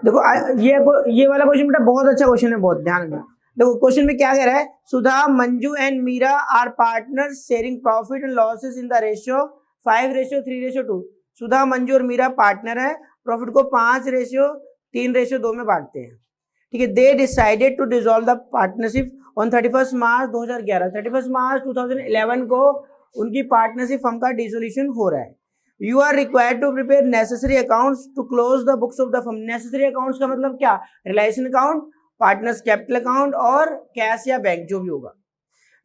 देखो ये वाला क्वेश्चन बेटा बहुत अच्छा क्वेश्चन है, बहुत ध्यान देना। देखो क्वेश्चन में क्या कह रहा है, Sudha, Manju and Meera are partners sharing profit and losses in the ratio 5:3:2। Sudha, Manju और मीरा पार्टनर है, प्रॉफिट को 5:3:2 में बांटते हैं। ठीक है, they decided to dissolve the partnership on 31 March 2011। 31 March 2011 को उनकी पार्टनरशिप फर्म का डिसोल्यूशन हो रहा है। You are required to prepare necessary accounts to close the books of the firm। necessary accounts का मतलब क्या, realisation account, partners capital account और कैश या बैंक जो भी होगा।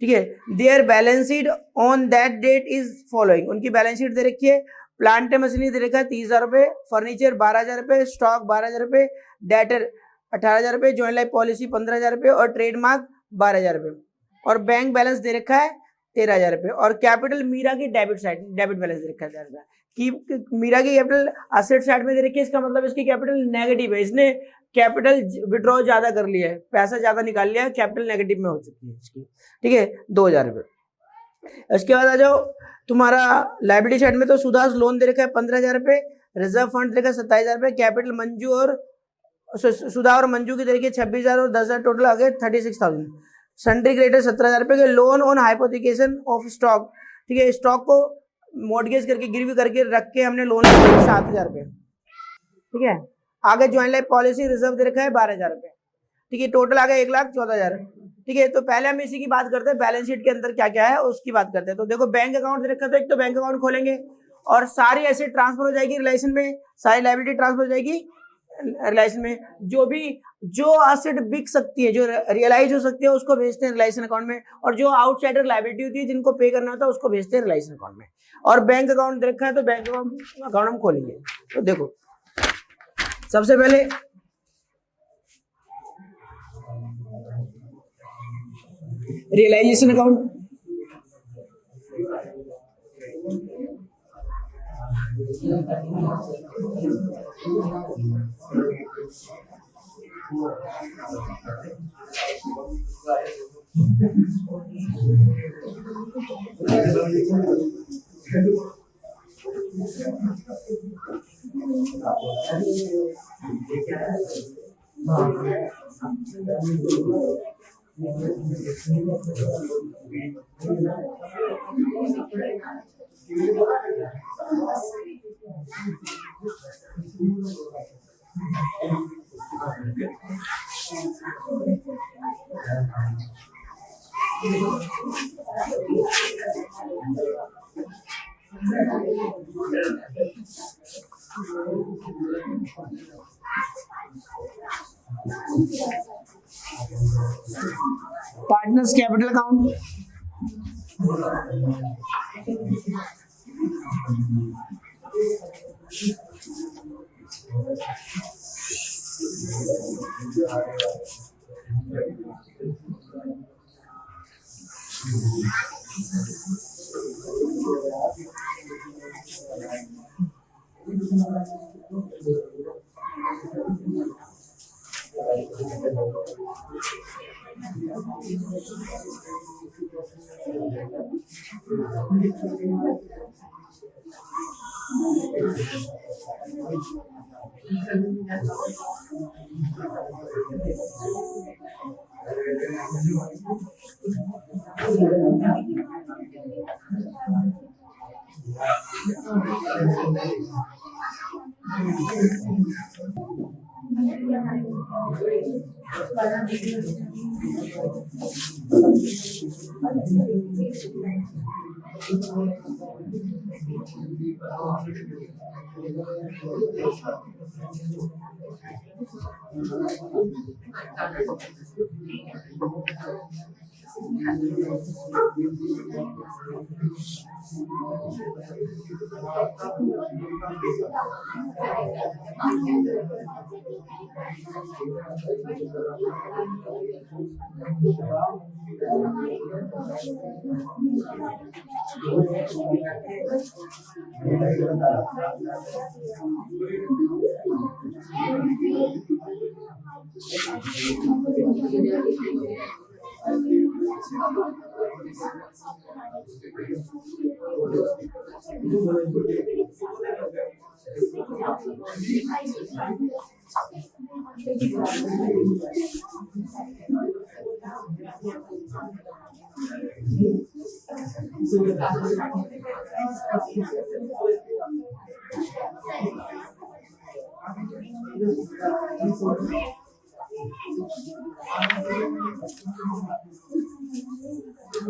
ठीक है, their balance sheet on that date is following. उनकी बैलेंस शीट दे रखी है, प्लांट मशीनरी दे रखा है 30,000 रुपए, फर्नीचर 12,000 रुपए, स्टॉक 12,000 रुपए, डेटर 18,000 रुपए, जॉइंट लाइफ पॉलिसी 15,000 रुपए और ट्रेडमार्क 12,000 रुपए और बैंक बैलेंस दे रखा है 13,000 रुपए और कैपिटल मीरा की डेबिट बैलेंस दे रखा है कि मीरा की कैपिटल एसेट साइड में दे रखी है। इसका मतलब इसकी कैपिटल नेगेटिव है, इसने कैपिटल विड्रॉ ज्यादा कर लिया है, पैसा ज्यादा निकाल लिया है, कैपिटल नेगेटिव में हो चुकी है इसकी। ठीक है, 2,000 रुपए। इसके बाद आ जाओ तुम्हारा लाइबिलिटी साइड में, तो सुधा लोन दे रखा है 15,000 रुपए, रिजर्व फंड दे रखा है 27,000 रुपए, कैपिटल मंजू और सुधा और मंजू की दे रखी है 26,000 और 10,000, टोटल आ गए 36,000। सन्ड्री क्रेडिटर 17,000 रुपए के, loan on hypothecation of stock. ठीक है, स्टॉक को मॉर्गेज करके गिरवी करके रख के हमने लोन लिया 7,000 रुपए। ठीक है, आगे ज्वाइंट लाइफ पॉलिसी रिजर्व दे रखा है 12,000 रुपए। ठीक है, टोटल आ गया 1,14,000। ठीक है, तो पहले हम इसी की बात करते हैं, बैलेंस शीट के अंदर क्या क्या है उसकी बात करते हैं। तो देखो बैंक अकाउंट दे रखा था, एक तो बैंक अकाउंट खोलेंगे और सारी एसेट ट्रांसफर हो जाएगी रिलेशन में, सारी लाइबिलिटी ट्रांसफर हो जाएगी रिलेशन में। जो एसेट बिक सकती है, जो रियलाइज हो सकती है, उसको भेजते हैं रिलेशन अकाउंट में, और जो आउटसाइडर लाइबिलिटी होती है जिनको पे करना होता है उसको भेजते हैं रिलेशन अकाउंट में। और बैंक अकाउंट दे रखा है तो बैंक अकाउंट हम खोलेंगे। तो देखो सबसे पहले realisation account, partners capital account,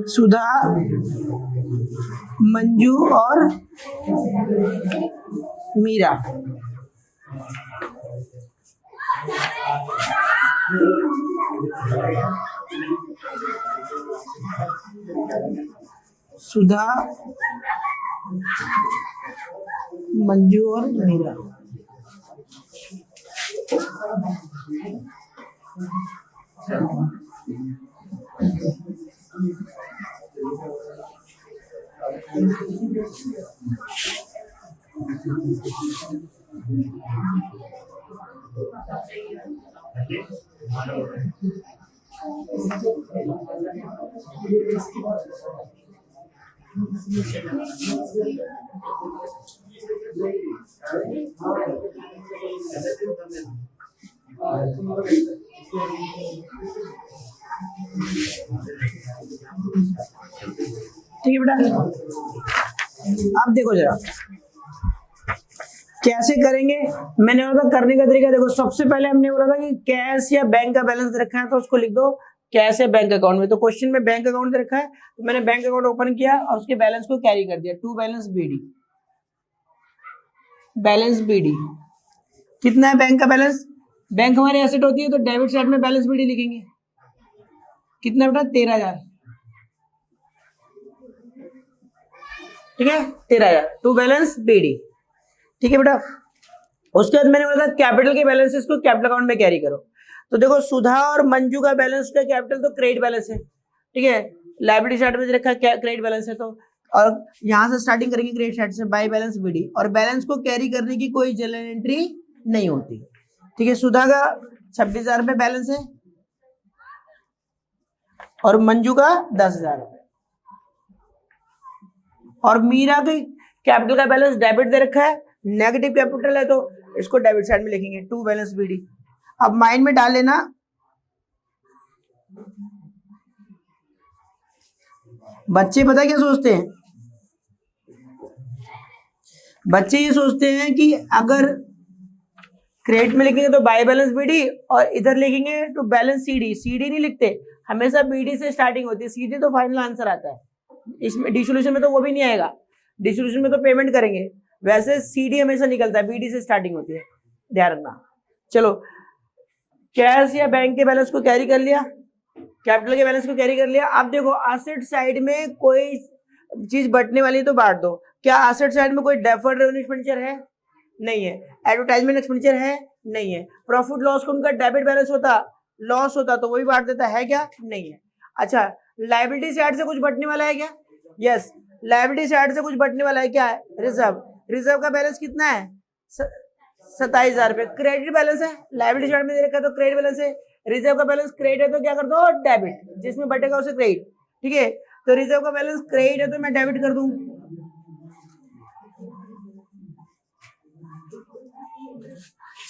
Sudha, Manju और मीरा। सुधा, मंजू और मीरा। ठीक है बेटा, अब देखो जरा कैसे करेंगे। मैंने बोला था करने का तरीका देखो, सबसे पहले हमने बोला था कि कैश या बैंक का बैलेंस रखा है तो उसको लिख दो कैश या बैंक अकाउंट में। तो क्वेश्चन में बैंक अकाउंट रखा है तो मैंने बैंक अकाउंट ओपन किया और उसके बैलेंस को कैरी कर दिया, to balance BD. Balance BD कितना है बैंक का बैलेंस? बैंक हमारी एसेट होती है तो डेबिट साइड में बैलेंस बीडी लिखेंगे। कितना बेटा? 13,000। ठीक है, 13,000 टू बैलेंस बीडी। ठीक है बेटा, उसके बाद मैंने बोला था कैपिटल के बैलेंसेस को कैपिटल अकाउंट में कैरी करो। तो देखो सुधा और मंजू का बैलेंस का कैपिटल तो क्रेडिट बैलेंस है। ठीक है, लायबिलिटी साइड में रखा क्रेडिट बैलेंस है, तो और यहाँ से स्टार्टिंग करेंगे क्रेडिट साइड से, बाय बैलेंस बीडी। और बैलेंस को कैरी करने की कोई जनरल एंट्री नहीं होती। ठीक है, सुधा का 26,000 रुपये बैलेंस है और मंजू का 10,000 रुपये। और मीरा के कैपिटल का बैलेंस डेबिट दे रखा है, नेगेटिव कैपिटल है तो इसको डेबिट साइड में लिखेंगे, टू बैलेंस बीडी। अब माइंड में डाल लेना, बच्चे पता क्या सोचते हैं? बच्चे ये सोचते हैं कि अगर क्रेडिट में लिखेंगे तो बाय बैलेंस बीडी और इधर लिखेंगे तो बैलेंस सीडी। सीडी नहीं लिखते, हमेशा बीडी से स्टार्टिंग होती है, सीडी तो फाइनल आंसर आता है। इसमें डिसोल्यूशन में तो वो भी नहीं आएगा, डिसोल्यूशन में तो पेमेंट करेंगे, वैसे सीडी हमेशा निकलता है, बीडी से स्टार्टिंग होती है, ध्यान रखना। चलो, कैश या बैंक के बैलेंस को कैरी कर लिया, कैपिटल के बैलेंस को कैरी कर लिया। अब देखो एसेट साइड में कोई चीज बटने वाली तो बांट दो। क्या एसेट साइड में कोई डेफर्ड रेवेन्यू एक्सपेंडिचर है? नहीं है। एडवर्टाइजमेंट एक्सपेंडिचर है? नहीं है। प्रॉफिट लॉस को उनका डेबिट बैलेंस होता, लॉस होता तो वही बांट देता है क्या? नहीं है। अच्छा, लायबिलिटी साइड से कुछ बटने वाला है क्या? यस, लायबिलिटी साइड से कुछ बटने वाला है, क्या है? रिजर्व। रिजर्व का बैलेंस कितना है? 27,000 रुपये। क्रेडिट बैलेंस है, लायबिलिटी साइड में दे रखा है तो क्रेडिट बैलेंस है। रिजर्व का बैलेंस क्रेडिट है तो क्या कर दो? डेबिट, जिसमें बटेगा उसे क्रेडिट। ठीक है, तो रिजर्व का बैलेंस क्रेडिट है तो मैं डेबिट कर दूं,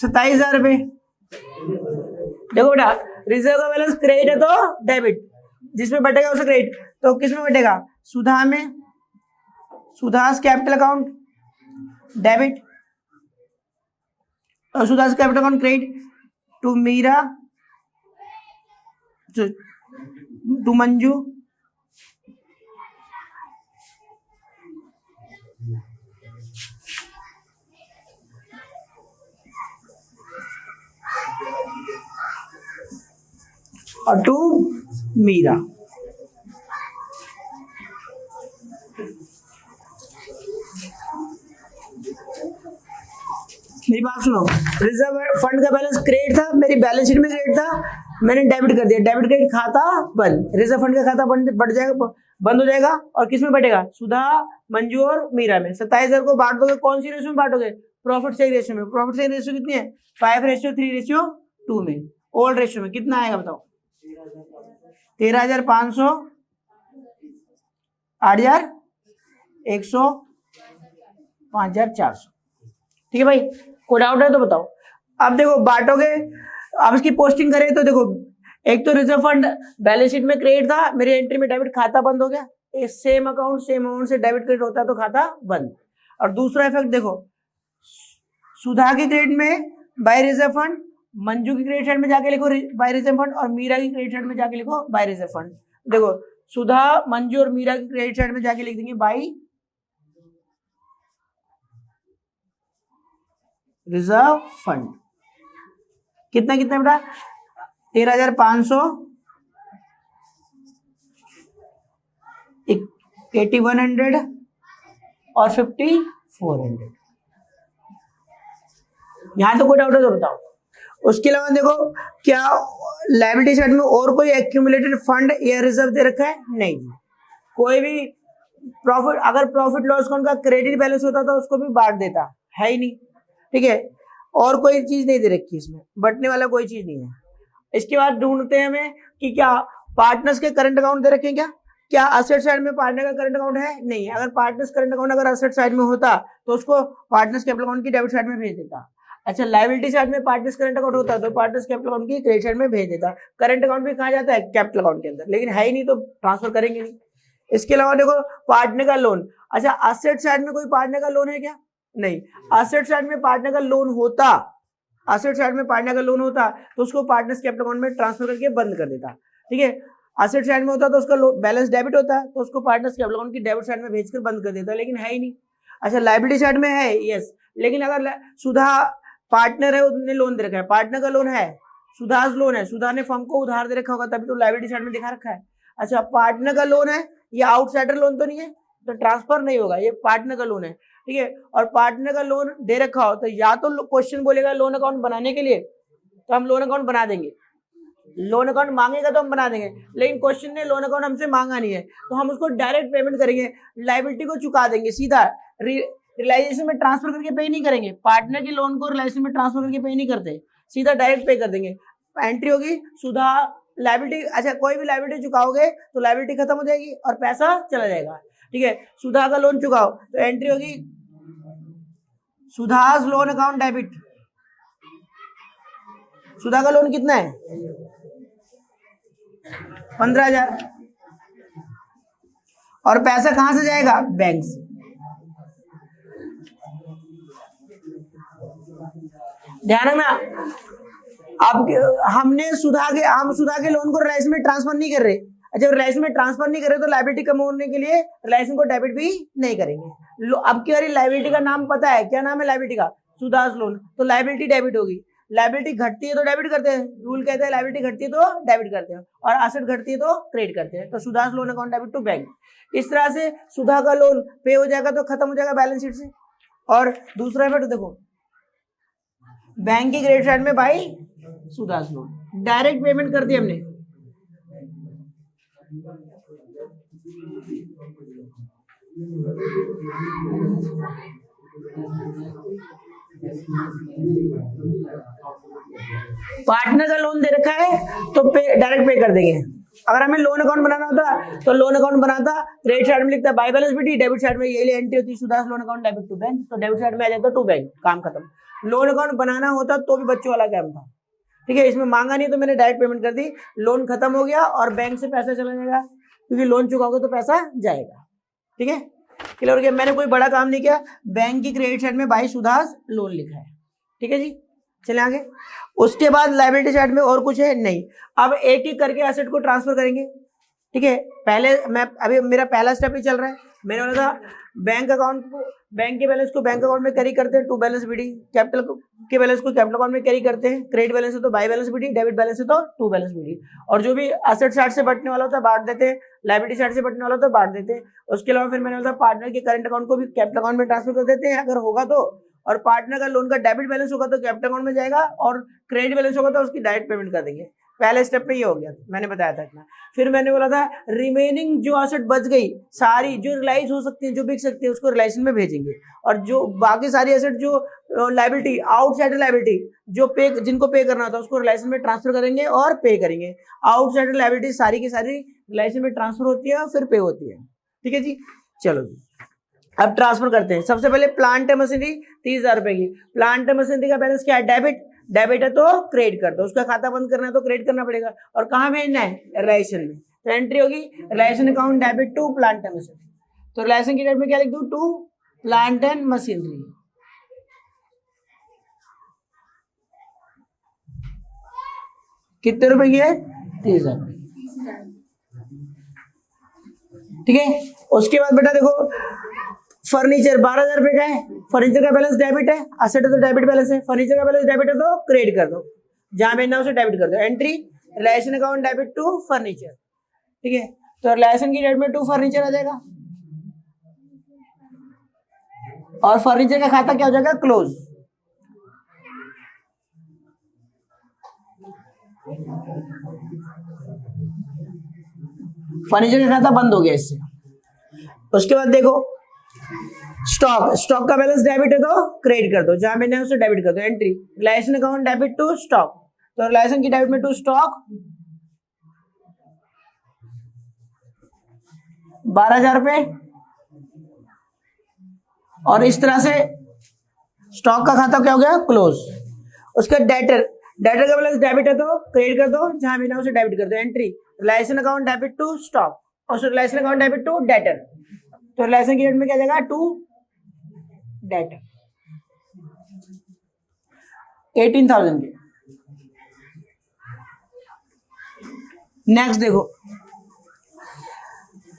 27,000 रुपये। देखो बेटा, रिजर्व का बैलेंस क्रेडिट है तो डेबिट, जिसमें बटेगा उसे क्रेडिट, तो किसमें बटेगा? सुधा में, सुधास कैपिटल अकाउंट डेबिट और Sudha's capital account credit. To Meera, to Manju, और टू मीरा। मेरी बात सुनो, रिजर्व फंड का बैलेंस क्रेडिट था, मेरी बैलेंस शीट में क्रेडिट था, मैंने डेबिट कर दिया, डेबिट क्रेडिट खाता बंद, रिजर्व फंड का खाता बढ़ जाएगा, बंद हो जाएगा। और किस में बढ़ेगा? सुधा, मंजू और मीरा में। 27,000 को बांट दोगे, कौन सी रेशियो में बांटोगे? प्रॉफिट शेयरिंग रेशियो में। प्रॉफिट शेयरिंग रेशियो कितनी है? 5:3:2 में। ओल्ड रेशियो में कितना आएगा बताओ? 13,500, 8,100, 5,400। ठीक है भाई, कोई डाउट है तो बताओ। अब देखो बांटोगे, अब इसकी पोस्टिंग करें तो देखो, एक तो रिजर्व फंड बैलेंस शीट में क्रेडिट था, मेरी एंट्री में डेबिट, खाता बंद हो गया। सेम अकाउंट सेम अमाउंट से डेबिट क्रेडिट होता है तो खाता बंद। और दूसरा इफेक्ट देखो, सुधा की क्रेडिट में बाय रिजर्व फंड, मंजू की क्रेडिट साइड में जाके लिखो बाय रिजर्व फंड, और मीरा की क्रेडिट साइड में जाके लिखो बाय रिजर्व फंड। देखो सुधा, मंजू और मीरा की क्रेडिट साइड में जाके लिख देंगे बाय रिजर्व फंड। कितना कितना बेटा, 13,500, 8,100 और 5,400। यहां तो कोई डाउट है तो बताओ। उसके अलावा देखो, क्या लायबिलिटी साइड में और कोई एक्यूमुलेटेड फंड या रिजर्व दे रखा है? नहीं, कोई भी प्रॉफिट, अगर प्रॉफिट लॉस अकाउंट का क्रेडिट बैलेंस होता तो उसको भी बांट देता, है ही नहीं। ठीक है, और कोई चीज नहीं दे रखी इसमें, बटने वाला कोई चीज नहीं है। इसके बाद ढूंढते हैं हमें कि क्या पार्टनर्स के करंट अकाउंट दे रखे हैं, क्या असेट साइड में पार्टनर का करंट अकाउंट है? नहीं। अगर पार्टनर्स करंट अकाउंट अगर असेट साइड में होता तो उसको पार्टनर्स कैपिटल अकाउंट की डेबिट साइड में भेज देता। अच्छा, लायबिलिटी साइड में पार्टनर्स करंट अकाउंट होता तो पार्टनर्स कैपिटल अकाउंट की क्रेडिट साइड में भेज देता। करंट अकाउंट भी कहाँ जाता है? कैपिटल अकाउंट के अंदर, लेकिन है ही नहीं तो ट्रांसफर करेंगे नहीं। इसके अलावा देखो पार्टनर का लोन, अच्छा असेट साइड में कोई पार्टनर का लोन है क्या? नहीं। असेट साइड में पार्टनर का लोन होता, असेट साइड में पार्टनर का लोन होता तो उसको पार्टनर्स कैपिटल अकाउंट में ट्रांसफर करके बंद कर देता। ठीक है, असेट साइड में होता तो उसका बैलेंस डेबिट होता तो उसको पार्टनर्स कैपिटल अकाउंट की डेबिट साइड में भेजकर बंद कर देता, लेकिन है ही नहीं। अच्छा, लायबिलिटी साइड में है, यस, लेकिन अगर सुधा पार्टनर है, उसने लोन दे रखा है, पार्टनर का लोन है, सुधाज लोन है, सुधा ने फर्म को उधार दे रखा होगा तभी तो लायबिलिटी साइड में दिखा रखा है। अच्छा, पार्टनर का लोन है, ये आउटसाइडर लोन तो नहीं है, तो ट्रांसफर नहीं होगा, ये पार्टनर का लोन है। ठीक है, और पार्टनर का लोन दे रखा हो तो या तो क्वेश्चन बोलेगा लोन अकाउंट बनाने के लिए, तो हम लोन अकाउंट बना देंगे, लोन अकाउंट मांगेगा तो हम बना देंगे, लेकिन क्वेश्चन ने लोन अकाउंट हमसे मांगा नहीं है तो हम उसको डायरेक्ट पेमेंट करेंगे, लायबिलिटी को चुका देंगे सीधा, रियलाइजेशन में ट्रांसफर करके पे नहीं करेंगे। पार्टनर के लोन को रियलाइजेशन में ट्रांसफर करके पे नहीं करते, सीधा डायरेक्ट पे कर देंगे। एंट्री होगी सुधा लायबिलिटी, अच्छा कोई भी लायबिलिटी चुकाओगे तो लायबिलिटी खत्म हो जाएगी और पैसा चला जाएगा। ठीक है, सुधा का लोन चुकाओ तो एंट्री होगी सुधाज लोन अकाउंट डेबिट। सुधा का लोन कितना है? 15,000, और पैसा कहां से जाएगा? बैंक से। ध्यान रखना, अब हम सुधा के लोन को रिलायंस में ट्रांसफर नहीं कर रहे। जब रिलायंस में ट्रांसफर नहीं कर रहे तो लायबिलिटी कम होने के लिए रिलायंस को डेबिट भी नहीं करेंगे। अब की बारी लायबिलिटी का नाम पता है, क्या नाम है लायबिलिटी का? सुधाज लोन, तो लायबिलिटी डेबिट होगी। लायबिलिटी घटती है तो डेबिट करते हैं, रूल कहता है लायबिलिटी घटती है तो डेबिट करते हैं, और एसेट घटती है तो क्रेडिट करते हैं। तो Sudha's loan account debit to bank. इस तरह से सुधा का लोन पे हो जाएगा तो खत्म हो जाएगा बैलेंस शीट से। और दूसरा इफेक्ट देखो, बैंक की क्रेडिट साइड में by Sudha's loan, direct payment कर दी हमने। पार्टनर का लोन दे रखा है तो डायरेक्ट पे कर देंगे। अगर हमें लोन अकाउंट बनाना होता तो लोन अकाउंट बनाता, क्रेडिट साइड में लिखता by balance BD, debit side में ये एंट्री होती Sudha's loan account debit to bank, तो डेबिट साइड में आ जाता टू बैंक, काम खत्म। लोन अकाउंट बनाना होता तो भी बच्चों वाला काम था। ठीक है, इसमें मांगा नहीं तो मैंने डायरेक्ट पेमेंट कर दी, लोन खत्म हो गया और बैंक से पैसा चला जाएगा, क्योंकि लोन चुकाओगे तो पैसा जाएगा। ठीक है, क्लियर हो गया? मैंने कोई बड़ा काम नहीं किया, बैंक की क्रेडिट साइड में बाई सुधाज लोन लिखा है। ठीक है जी, चले आगे। उसके बाद लायबिलिटी साइड में और कुछ है नहीं। अब एक एक करके एसेट को ट्रांसफर करेंगे। ठीक है, पहले मैं अभी मेरा पहला स्टेप ही चल रहा है। मैंने बोला था बैंक अकाउंट को, बैंक के बैलेंस को बैंक अकाउंट में कैरी करते हैं टू बैलेंस बीडी, कैपिटल के बैलेंस को कैपिटल अकाउंट में कैरी करते हैं, क्रेडिट बैलेंस है तो by balance BD, debit balance है तो टू बैलेंस बीडी, और जो भी एसेट साइड से बटने वाला होता है बांट देते हैं, लायबिलिटी साइड से बटने वाला होता है बांट देते हैं। उसके अलावा फिर मैंने बोला पार्टनर के करंट अकाउंट को भी कैपिटल अकाउंट में ट्रांसफर कर देते हैं अगर होगा तो, और पार्टनर का लोन का डेबिट बैलेंस होगा तो कैपिटल अकाउंट में जाएगा, और क्रेडिट बैलेंस होगा तो उसकी डायरेक्ट पेमेंट कर देंगे। पहले स्टेप पे ये हो गया, मैंने बताया था इतना। फिर मैंने बोला था रिमेनिंग जो एसेट बच गई सारी जो रिलाइज हो सकती है, जो बिक सकती है, उसको रिलाइजेशन में भेजेंगे, और जो बाकी सारी एसेट जो लायबिलिटी आउटसाइड लायबिलिटी जो पे जिनको पे करना था उसको रिलाइजेशन में ट्रांसफर करेंगे और पे करेंगे। आउटसाइड लायबिलिटी सारी की सारी रिलाइजेशन में ट्रांसफर होती है और फिर पे होती है। ठीक है जी, चलो जी अब ट्रांसफर करते हैं। सबसे पहले प्लांट एंड मशीनरी 30,000 रुपए की। प्लांट एंड मशीनरी का बैलेंस क्या है? डेबिट। डेबिट है तो क्रेडिट कर दो, उसका खाता बंद करना है तो क्रेडिट करना पड़ेगा। और कहाँ भेजना है? रिलायसन में। तो एंट्री होगी realisation account debit to plant and machinery. तो रिलायसन की डेट में क्या लिख दूं? To plant and machinery. कितने रुपए की है? 30,000। ठीक है, उसके बाद बेटा देखो फर्नीचर 12,000 रुपए का है। फर्नीचर का बैलेंस डेबिट है, असेट है तो डेबिट बैलेंस है। फर्नीचर का बैलेंस डेबिट है तो क्रेडिट कर दो, जहां भेजना उसे डेबिट कर दो। Entry realisation account debit to furniture. ठीक है, तो रिलेशन की डेट में टू फर्नीचर आ जाएगा और फर्नीचर का खाता क्या हो जाएगा? क्लोज। फर्नीचर का खाता बंद हो गया इससे। उसके बाद देखो स्टॉक, स्टॉक का बैलेंस डेबिट है तो क्रेडिट कर दो, जहां मैंने उसे डेबिट कर दो। Entry realisation account debit to stock, तो रिलेशन की डेबिट में टू स्टॉक 12,000 रुपए। और इस तरह से स्टॉक का खाता क्या हो गया? क्लोज। उसके डेटर, डेटर का बैलेंस डेबिट है तो क्रेडिट कर दो, जहां मैंने उसे डेबिट कर दो। Entry realisation account debit to stock और realisation account debit to debtor, तो रिलेशन की डेट में क्या जाएगा? टू डेटर 18,000 की। नेक्स्ट देखो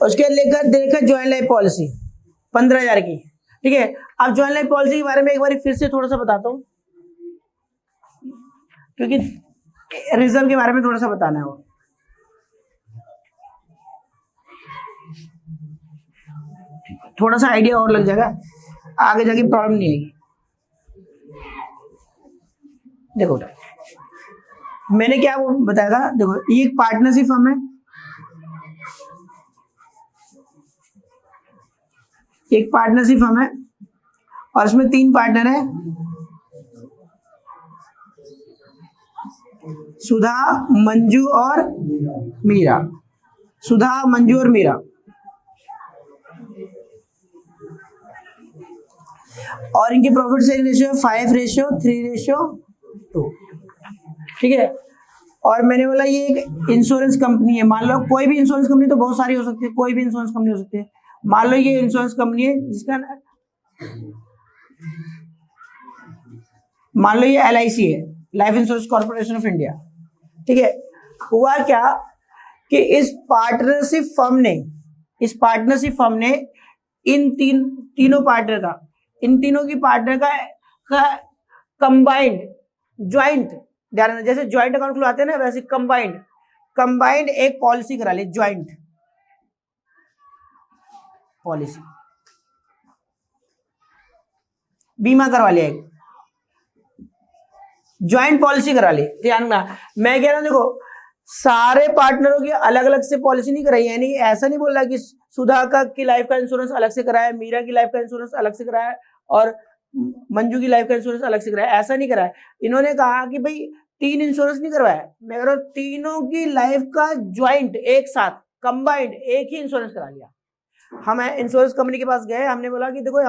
उसके लेकर देखा ज्वाइंट लाइफ पॉलिसी 15,000 की। ठीक है, अब ज्वाइंट लाइफ पॉलिसी के बारे में एक बार फिर से थोड़ा सा बताता हूं, क्योंकि रिजर्व के बारे में थोड़ा सा बताना है वो। थोड़ा सा आइडिया और लग जाएगा, आगे जाके प्रॉब्लम नहीं आएगी। देखो मैंने क्या बताया था, देखो ये एक पार्टनरशिप फर्म है, एक पार्टनरशिप फर्म है और इसमें 3 पार्टनर है, सुधा, मंजू और मीरा। सुधा, मंजू और मीरा। और इनकी प्रॉफिट शेयरिंग रेशियो 5:3:2। ठीक है, और मैंने बोला ये एक इंश्योरेंस कंपनी है। मान लो कोई भी इंश्योरेंस कंपनी, तो बहुत सारी हो सकती है, कोई भी इंश्योरेंस कंपनी हो सकती है। मान लो ये इंश्योरेंस कंपनी है जिसका मान लो ये LIC है, life insurance corporation of India. ठीक है, हुआ क्या कि इस पार्टनरशिप फर्म ने इन तीनों पार्टनर का, इन तीनों की पार्टनर का कंबाइंड ज्वाइंट, जैसे ज्वाइंट अकाउंट खुलवाते हैं ना, वैसे कंबाइंड एक पॉलिसी करा ली, ज्वाइंट पॉलिसी, बीमा करवा लिया, एक ज्वाइंट पॉलिसी करा ली। ध्यान में मैं कह रहा हूं, देखो सारे पार्टनरों की अलग अलग से पॉलिसी नहीं कराई, यानी ऐसा नहीं बोल रहा कि सुधा का की लाइफ का इंश्योरेंस अलग से कराया, मीरा की लाइफ का इंश्योरेंस अलग से कराया और मंजू की लाइफ का इंश्योरेंस अलग से कराया, ऐसा नहीं कराया। इन्होंने कहा कि भाई 3 इंश्योरेंस नहीं करवाया, मैं कह रहा हूं तीनों की लाइफ का ज्वाइंट एक साथ कंबाइंड एक ही इंश्योरेंस करा लिया। हम इंश्योरेंस कंपनी के पास गए, हमने बोला कि देखो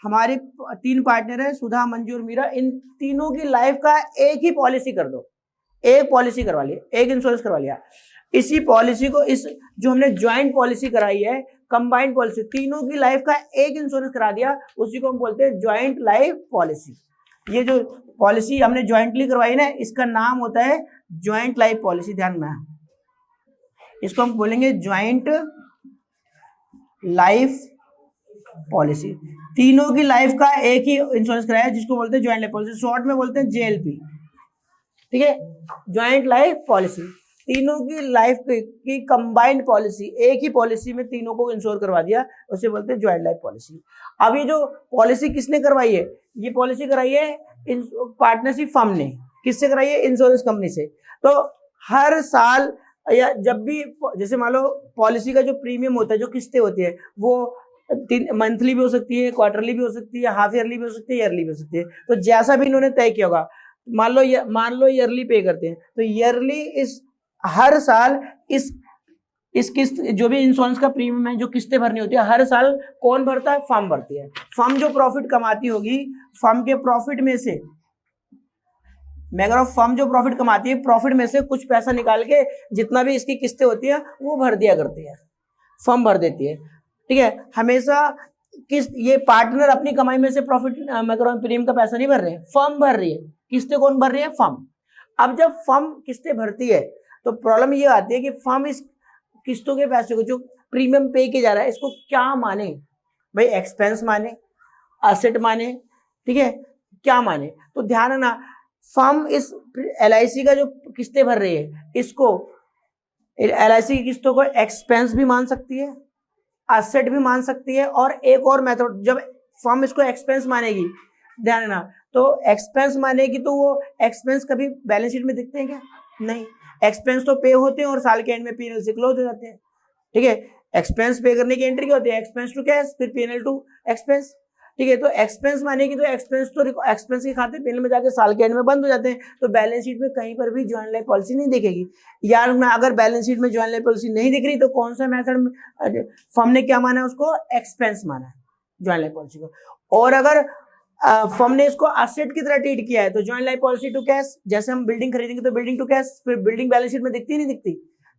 हमारी 3 पार्टनर है, सुधा, मंजू और मीरा, इन तीनों की लाइफ का एक ही पॉलिसी कर दो, एक पॉलिसी करवा लिया, एक इंश्योरेंस करवा लिया। इसी पॉलिसी को, इस जो हमने ज्वाइंट पॉलिसी कराई है, कंबाइंड पॉलिसी, तीनों की लाइफ का एक इंश्योरेंस करा दिया, उसी को हम बोलते हैं ज्वाइंट लाइफ पॉलिसी। ये जो पॉलिसी हमने ज्वाइंटली करवाई ना, इसका नाम होता है ज्वाइंट लाइफ पॉलिसी। ध्यान में, इसको हम बोलेंगे ज्वाइंट लाइफ पॉलिसी। तीनों की लाइफ का एक ही इंश्योरेंस कराया, जिसको बोलते हैं ज्वाइंट लाइफ पॉलिसी, शॉर्ट में बोलते हैं JLP। ठीक है, ज्वाइंट लाइफ पॉलिसी, तीनों की लाइफ की कंबाइंड पॉलिसी, एक ही पॉलिसी में तीनों को इंश्योर करवा दिया, उसे बोलते हैं ज्वाइंट लाइफ पॉलिसी। अब ये जो पॉलिसी किसने करवाई है? ये पॉलिसी कराई है पार्टनरशिप फर्म ने। किससे कराई है? इंश्योरेंस कंपनी से। तो हर साल या जब भी, जैसे मान लो पॉलिसी का जो प्रीमियम होता है, जो किस्तें होती है, वो मंथली भी हो सकती है, क्वार्टरली भी हो सकती है, हाफ ईयरली भी हो सकती है, ईयरली भी हो सकती है। तो जैसा भी इन्होंने तय किया होगा, मान लो ईयरली पे करते हैं, तो ईयरली इस हर साल इस किस्त, जो भी इंश्योरेंस का प्रीमियम है, जो किस्तें भरनी होती है, हर साल कौन भरता है? फर्म भरती है। फर्म जो प्रॉफिट कमाती होगी, फर्म के प्रॉफिट में से, मैं अगर फर्म जो प्रॉफिट कमाती है, प्रॉफिट में से कुछ पैसा निकाल के जितना भी इसकी किस्तें होती है वो भर दिया करती है, फर्म भर देती है। ठीक है, हमेशा किस्त, ये पार्टनर अपनी कमाई में से प्रॉफिट, मैं कह रहा हूँ, प्रीमियम का पैसा नहीं भर रहे हैं, फर्म भर रही है। किस्तें कौन भर रही है? फर्म। अब जब फर्म किस्तें भरती है तो प्रॉब्लम ये आती है कि फर्म इस किस्तों के पैसे को, जो प्रीमियम पे किया जा रहा है, इसको क्या माने भाई? एक्सपेंस माने, असेट माने, ठीक है, क्या माने? तो ध्यान रखना, फर्म इस LIC का जो किस्तें भर रही है, इसको, LIC की किस्तों को एक्सपेंस भी मान सकती है, असेट भी मान सकती है, और एक और मेथड, जब फर्म इसको एक्सपेंस मानेगी, ध्यान रखना, तो एक्सपेंस मानेगी तो वो एक्सपेंस कभी बैलेंस शीट में दिखते हैं क्या? नहीं। एक्सपेंस तो पे होते हैं और साल के एंड में P&L से क्लोज हो जाते हैं। ठीक है, एक्सपेंस पे करने की एंट्री क्या होती है? एक्सपेंस टू कैश, फिर P&L टू एक्सपेंस। ठीक है, तो एक्सपेंस मानेगी तो एक्सपेंस के खाते P&L में जाके साल के एंड में बंद हो जाते हैं, तो बैलेंस शीट में कहीं पर भी जॉइंट लाइफ पॉलिसी नहीं दिखेगी। यार ना, अगर बैलेंस शीट में जॉइंट लाइफ पॉलिसी नहीं दिख रही तो कौन सा मेथड फर्म ने क्या माना है? उसको एक्सपेंस माना है, जॉइंट लाइफ पॉलिसी को। और अगर फर्म ने इसको असेट की तरह ट्रीट किया है तो joint life policy to cash, जैसे हम बिल्डिंग खरीदेंगे तो बिल्डिंग टू कैश, फिर बिल्डिंग बैलेंस शीट में दिखती नहीं दिखती,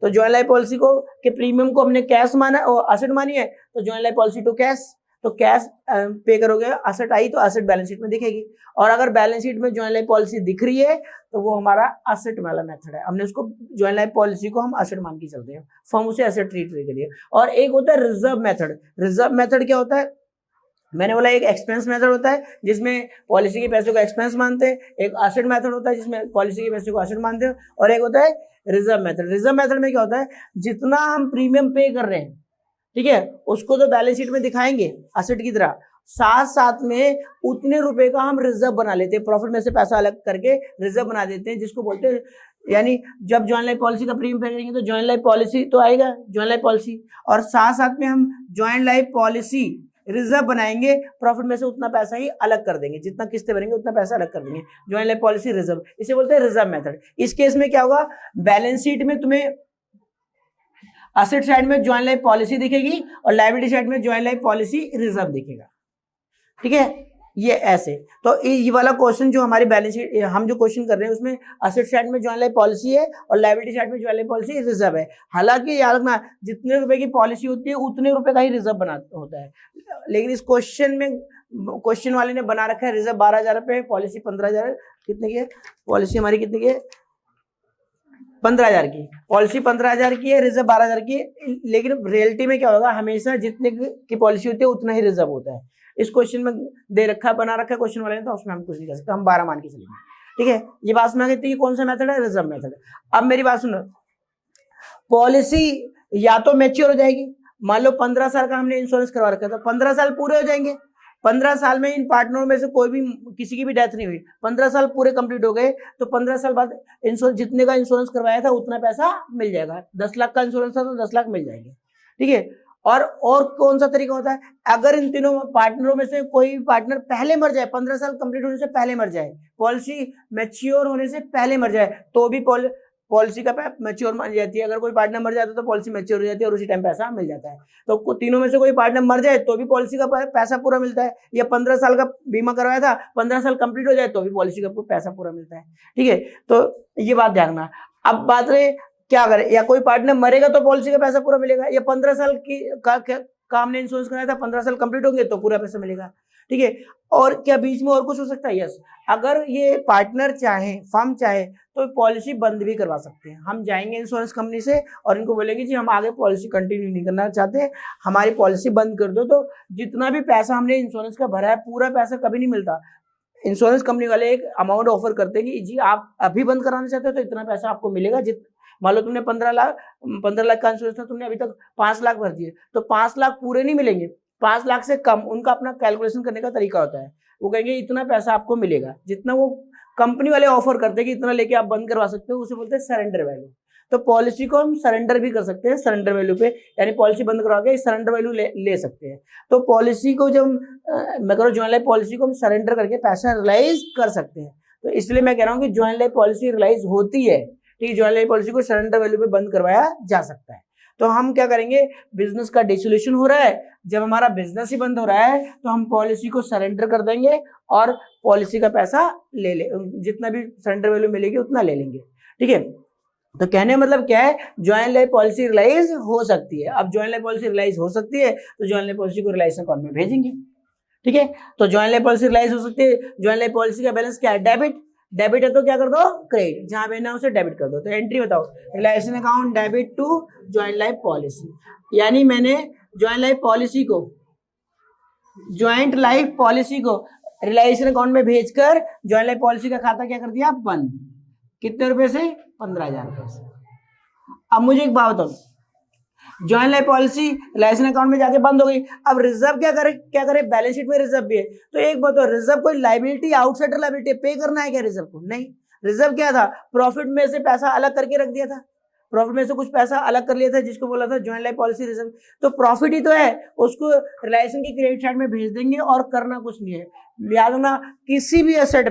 तो जॉइंट लाइफ पॉलिसी को के प्रीमियम को हमने कैश माना और असेट मानी है, तो joint life policy to cash, तो कैश पे करोगे, असेट आई तो असेट बैलेंस शीट में दिखेगी। और अगर बैलेंस शीट में जॉइंट लाइफ पॉलिसी दिख रही है तो वो हमारा असेट वाला मेथड है, हमने उसको जॉइंट लाइफ पॉलिसी को हम असेट मान के चलते हैं, फर्म उसे असेट ट्रीट करिए। और एक होता है रिजर्व मेथड। रिजर्व मेथड क्या होता है? मैंने बोला एक एक्सपेंस मेथड होता है जिसमें पॉलिसी के पैसे को एक्सपेंस मानते हैं, एक असेट मेथड होता है जिसमें पॉलिसी के पैसे को असेट मानते हैं, और एक होता है रिजर्व मेथड। रिजर्व मेथड में क्या होता है? जितना हम प्रीमियम पे कर रहे हैं, ठीक है, उसको तो बैलेंस शीट में दिखाएंगे असेट की तरह, साथ साथ में उतने रुपए का हम रिजर्व बना लेते हैं, प्रॉफिट में से पैसा अलग करके रिजर्व बना देते हैं, जिसको बोलते हैं, यानी जब जॉइंट लाइफ पॉलिसी का प्रीमियम पे करेंगे तो जॉइंट लाइफ पॉलिसी तो आएगा, जॉइंट लाइफ पॉलिसी, और साथ साथ में हम जॉइंट लाइफ पॉलिसी रिजर्व बनाएंगे, प्रॉफिट में से उतना पैसा ही अलग कर देंगे, जितना किस्तें भरेंगे उतना पैसा अलग कर देंगे, जॉइंट लाइफ पॉलिसी रिजर्व, इसे बोलते हैं रिजर्व मेथड। इस केस में क्या होगा? बैलेंस शीट में तुम्हें असेट साइड में जॉइंट लाइफ पॉलिसी दिखेगी और लायबिलिटी साइड में जॉइंट लाइफ पॉलिसी रिजर्व दिखेगा। ठीक है, ये ऐसे। तो ये वाला क्वेश्चन जो हमारी बैलेंस शीट, हम जो क्वेश्चन कर रहे हैं उसमें असेट साइड में जॉइंट लाइफ पॉलिसी है और लायबिलिटी साइड में जॉइंट लाइफ पॉलिसी रिजर्व है। हालांकि याद रखना, जितने रुपए की पॉलिसी होती है उतने रुपए का ही रिजर्व बना होता है, लेकिन इस क्वेश्चन में क्वेश्चन वाले ने बना रखा है रिजर्व 12,000 रुपए, पॉलिसी 15,000, कितने की है पॉलिसी हमारी? कितने की है? 15,000 की पॉलिसी, 15,000 की है, रिजर्व 12,000 की है। लेकिन रियलिटी में क्या होगा? हमेशा जितने की पॉलिसी होती है उतना ही रिजर्व होता है। इस क्वेश्चन में दे रखा है, बना रखा है क्वेश्चन वाले ने, तो उसमें हम कुछ नहीं कर सकते, हम 12 मान के चलेंगे। ठीक है, ये बात समझ गई? कौन सा मेथड है? Reserve method. अब मेरी बात सुनो, पॉलिसी या तो मैच्योर हो जाएगी, मान लो 15 साल का हमने इंश्योरेंस करवा रखा था, 15 साल पूरे हो जाएंगे, 15 साल में इन पार्टनरों में से कोई भी, किसी की भी डेथ नहीं हुई, 15 साल पूरे कंप्लीट हो गए, तो 15 साल बाद इंश्योरेंस, जितने का इंश्योरेंस करवाया था उतना पैसा मिल जाएगा। 10 लाख का इंश्योरेंस था तो 10 लाख मिल जाएंगे। ठीक है, और कौन सा तरीका होता है? अगर इन तीनों पार्टनरों में से कोई पार्टनर पहले मर जाए, 15 साल कंप्लीट होने से पहले मर जाए, पॉलिसी मैच्योर होने से पहले मर जाए, तो भी पॉलिसी का मैच्योर मान जाती है। अगर कोई पार्टनर मर जाता है तो पॉलिसी मैच्योर हो जाती है और उसी टाइम पैसा मिल जाता है। तो तीनों में से कोई पार्टनर मर जाए तो भी पॉलिसी का पैसा पूरा मिलता है, या 15 साल का बीमा करवाया था, 15 साल कंप्लीट हो जाए तो भी पॉलिसी का पैसा पूरा मिलता है। ठीक है, तो ये बात ध्यान रखना। अब बात रहे क्या करें, या कोई पार्टनर मरेगा तो पॉलिसी का पैसा पूरा मिलेगा, या 15 साल का हमने इंश्योरेंस कराया था, 15 साल कंप्लीट होंगे तो पूरा पैसा मिलेगा। ठीक है, और क्या बीच में और कुछ हो सकता है? यस, अगर ये पार्टनर चाहे, फर्म चाहे तो पॉलिसी बंद भी करवा सकते हैं। हम जाएंगे इंश्योरेंस कंपनी से और इनको बोलेंगे जी हम आगे पॉलिसी कंटिन्यू नहीं करना चाहते, हमारी पॉलिसी बंद कर दो, तो जितना भी पैसा हमने इंश्योरेंस का भरा है पूरा पैसा कभी नहीं मिलता। इंश्योरेंस कंपनी वाले एक अमाउंट ऑफर करते हैं कि जी आप अभी बंद कराना चाहते हो तो इतना पैसा आपको मिलेगा। मान लो तुमने 15 लाख का इंश्योरेंस था, तुमने अभी तक 5 लाख भर दिए, तो 5 लाख पूरे नहीं मिलेंगे, 5 लाख से कम। उनका अपना कैलकुलेशन करने का तरीका होता है, वो कहेंगे इतना पैसा आपको मिलेगा, जितना वो कंपनी वाले ऑफर करते हैं कि इतना लेके आप बंद करवा सकते हो, उसे बोलते हैं सरेंडर वैल्यू। तो पॉलिसी को हम सरेंडर भी कर सकते हैं सरेंडर वैल्यू पे, यानी पॉलिसी बंद करवा के सरेंडर वैल्यू ले सकते हैं। तो पॉलिसी को जब मैं कह रहा हूँ ज्वाइंट लाइफ पॉलिसी को हम सरेंडर करके पैसा रिलाइज कर सकते हैं। तो इसलिए मैं कह रहा हूँ कि ज्वाइंट लाइफ पॉलिसी रिलाइज होती है, ठीक है, ज्वाइंट लाइफ पॉलिसी को सरेंडर वैल्यू पे बंद करवाया जा सकता है। तो हम क्या करेंगे, बिजनेस का डिसोल्यूशन हो रहा है, जब हमारा बिजनेस ही बंद हो रहा है तो हम पॉलिसी को सरेंडर कर देंगे और पॉलिसी का पैसा ले जितना भी सरेंडर वैल्यू मिलेगी उतना ले लेंगे, ठीक है। तो कहने का मतलब क्या है, ज्वाइंट लाइफ पॉलिसी रिलाइज हो सकती है। अब ज्वाइंट लाइफ पॉलिसी रिलाइज हो सकती है तो ज्वाइंट लाइफ पॉलिसी को रिलाइज अकाउंट में भेजेंगे, ठीक है। तो ज्वाइंट लाइफ पॉलिसी रिलाइज हो सकती है, ज्वाइंट लाइफ पॉलिसी का बैलेंस क्या है, डेबिट, डेबिट है तो क्या कर दो, क्रेडिट, जहां भेजना उसे डेबिट कर दो। तो एंट्री बताओ, realisation account debit to joint life policy, यानी मैंने ज्वाइंट लाइफ पॉलिसी को रिलायसन अकाउंट में भेजकर ज्वाइंट लाइफ पॉलिसी का खाता क्या कर दिया, बंद। कितने रुपए से, 15,000 रुपए से। अब मुझे एक बात बताओ, ज्वाइंट लाइफ पॉलिसी रिलायसन अकाउंट में जाके बंद हो गई, अब रिजर्व क्या करे, बैलेंस शीट में रिजर्व भी है। तो एक बात, रिजर्व कोई लाइबिलिटी, आउटसाइडर लाइबिलिटी पे करना है क्या रिजर्व को, नहीं। रिजर्व क्या था, प्रॉफिट में से पैसा अलग करके रख दिया था, प्रॉफिट में से कुछ पैसा अलग कर लिया था, जिसको बोला था ज्वाइंट लाइफ पॉलिसी रिजर्व। तो प्रॉफिट ही तो है, उसको रिलायसन की क्रेडिट साइड में भेज देंगे और करना कुछ नहीं है। याद रखना, किसी भी एसेट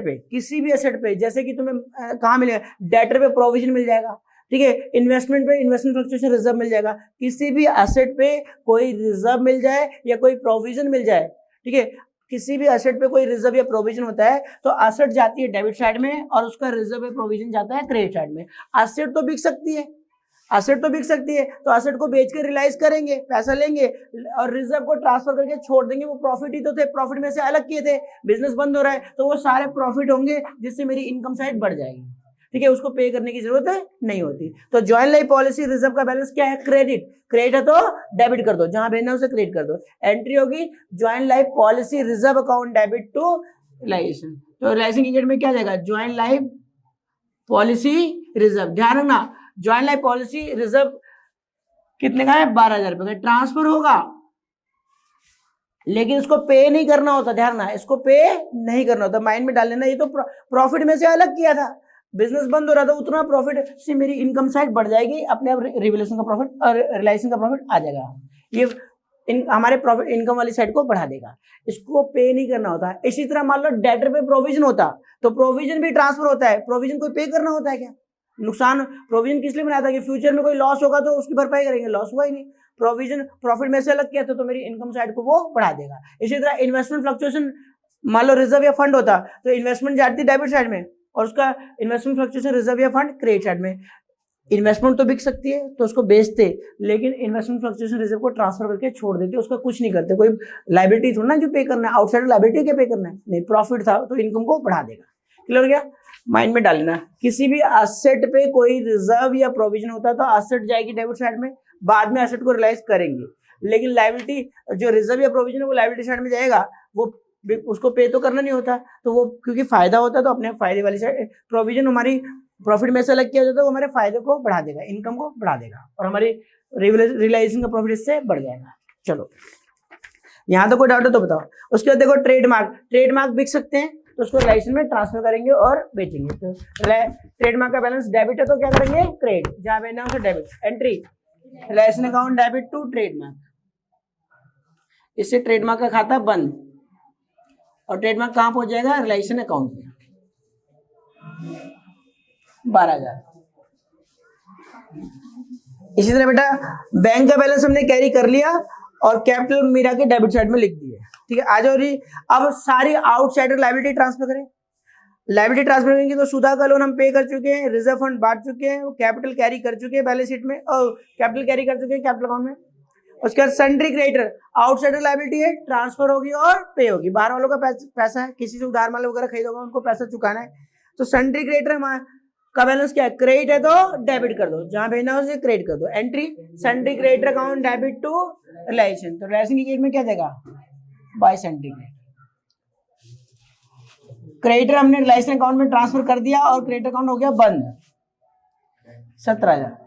पे जैसे कि तुम्हें कहाँ मिलेगा, डेटर पे प्रोविजन मिल जाएगा, ठीक है, इन्वेस्टमेंट पे इन्वेस्टमेंट फ्लक्चुएशन रिजर्व मिल जाएगा। किसी भी एसेट पे कोई रिजर्व मिल जाए या कोई प्रोविजन मिल जाए, ठीक है, किसी भी एसेट पे कोई रिजर्व या प्रोविजन होता है तो एसेट जाती है डेबिट साइड में और उसका रिजर्व या प्रोविजन जाता है क्रेडिट साइड में। एसेट तो बिक सकती है, तो एसेट को बेच के रिलाइज करेंगे, पैसा लेंगे और रिजर्व को ट्रांसफर करके छोड़ देंगे। वो प्रॉफिट ही तो थे, प्रॉफिट में से अलग किए थे, बिजनेस बंद हो रहा है तो वो सारे प्रॉफिट होंगे, जिससे मेरी इनकम साइड बढ़ जाएगी, ठीक है, उसको पे करने की जरूरत नहीं होती। तो ज्वाइंट लाइफ पॉलिसी रिजर्व का बैलेंस क्या है, क्रेडिट है तो डेबिट कर दो, जहां भेजना उसे क्रेडिट कर दो। एंट्री होगी joint life policy reserve account debit to realisation. तो रिलायसन की गेट में क्या जाएगा, ज्वाइंट लाइफ पॉलिसी रिजर्व। ध्यान रखना, ज्वाइंट लाइफ पॉलिसी रिजर्व कितने का है, 12,000 रुपए का। ट्रांसफर होगा लेकिन इसको पे नहीं करना होता, ध्यान रखना, इसको पे नहीं करना होता, माइंड में डाल लेना। ये तो प्रॉफिट में से अलग किया था, बिजनेस बंद हो रहा था, उतना प्रॉफिट से मेरी इनकम साइड बढ़ जाएगी, अपने आप रिवोल्यूशन का प्रॉफिट और रिलायसन का प्रॉफिट आ जाएगा। ये हमारे प्रॉफिट इनकम वाली साइड को बढ़ा देगा, इसको पे नहीं करना होता। इसी तरह मान लो डेटर पे प्रोविजन होता तो प्रोविजन भी ट्रांसफर होता है, प्रोविजन को पे करना होता है क्या, नुकसान प्रोविजन किस लिए बनाया था कि फ्यूचर में कोई लॉस होगा तो उसकी भरपाई करेंगे, लॉस हुआ ही नहीं। प्रोविजन प्रॉफिट में से अलग किया तो मेरी इनकम साइड को वो बढ़ा देगा। इसी तरह इन्वेस्टमेंट फ्लक्चुएशन, मान लो रिजर्व या फंड होता तो इन्वेस्टमेंट जाती डेबिट साइड में और उसका इन्वेस्टमेंट फ्लक्चुएशन रिजर्व या फंड क्रेडिट साइड में। इन्वेस्टमेंट तो बिक सकती है तो उसको बेचते, लेकिन इन्वेस्टमेंट फ्लक्चुएशन रिजर्व को ट्रांसफर करके छोड़ देते, उसका कुछ नहीं करते। कोई लाइबिलिटी थोड़ा ना जो पे करना है, आउटसाइड लाइबिलिटी क्या पे करना है, नहीं, प्रॉफिट था तो इनकम को बढ़ा देगा। क्लियर हो गया, माइंड में डालना। किसी भी एसेट पे कोई रिजर्व या प्रोविजन होता है तो एसेट जाएगी डेबिट साइड में, बाद में एसेट को रिलाइज करेंगे, लेकिन लायबिलिटी जो रिजर्व या प्रोविजन है वो लायबिलिटी साइड में जाएगा, वो उसको पे तो करना नहीं होता, तो वो क्योंकि फायदा होता है तो अपने फायदे वाली साइड, प्रोविजन हमारी प्रॉफिट में से अलग किया जाता है, वो हमारे फायदे को बढ़ा देगा, इनकम को बढ़ा देगा और हमारी रियलाइजेशन का प्रॉफिट इससे बढ़ जाएगा। चलो यहाँ तो कोई डाउट है तो बताओ। उसके बाद देखो ट्रेडमार्क बिक सकते हैं तो उसको रिलायसन में ट्रांसफर करेंगे और बेचेंगे। तो ट्रेडमार्क का बैलेंस डेबिट है तो क्या करेंगे, क्रेडिट, जहां पे ना debit. Entry realisation account debit to trademark, इससे ट्रेडमार्क का खाता बंद और ट्रेडमार्क कहां पहुंच जाएगा, रिलायसन अकाउंट में 12,000। इसी तरह बेटा बैंक का बैलेंस हमने कैरी कर लिया और कैपिटल मीरा के डेबिट साइड में लिख दिए, ठीक है। आ जाओ रही, अब सारी आउटसाइडर लायबिलिटी ट्रांसफर करें। लायबिलिटी ट्रांसफर करेंगे तो सुधा का लोन हम पे कर चुके हैं, रिजर्व फंड बांट चुके हैं, कैपिटल कैरी कर चुके हैं बैलेंस शीट में और कैपिटल कैरी कर चुके हैं कैपिटल अकाउंट में। उसके बाद सन्ड्री क्रेडिटर आउटसाइडर लायबिलिटी है, ट्रांसफर होगी और पे होगी। बाहर वालों का पैसा है, किसी से उधार माल वगैरह खरीदोगा उनको पैसा चुकाना है, तो सन्ड्री क्रेडिटर का बैलेंस क्या है, क्रेडिट है तो डेबिट कर दो, जहां भेजना है उसे क्रेडिट कर दो। Entry sundry creditor account debit to realisation, तो रिलायसन की केस में क्या देगा, बाय सन्ड्री क्रेडिटर हमने रिलायसन अकाउंट में ट्रांसफर कर दिया और क्रेडिट अकाउंट हो गया बंद, 17,000।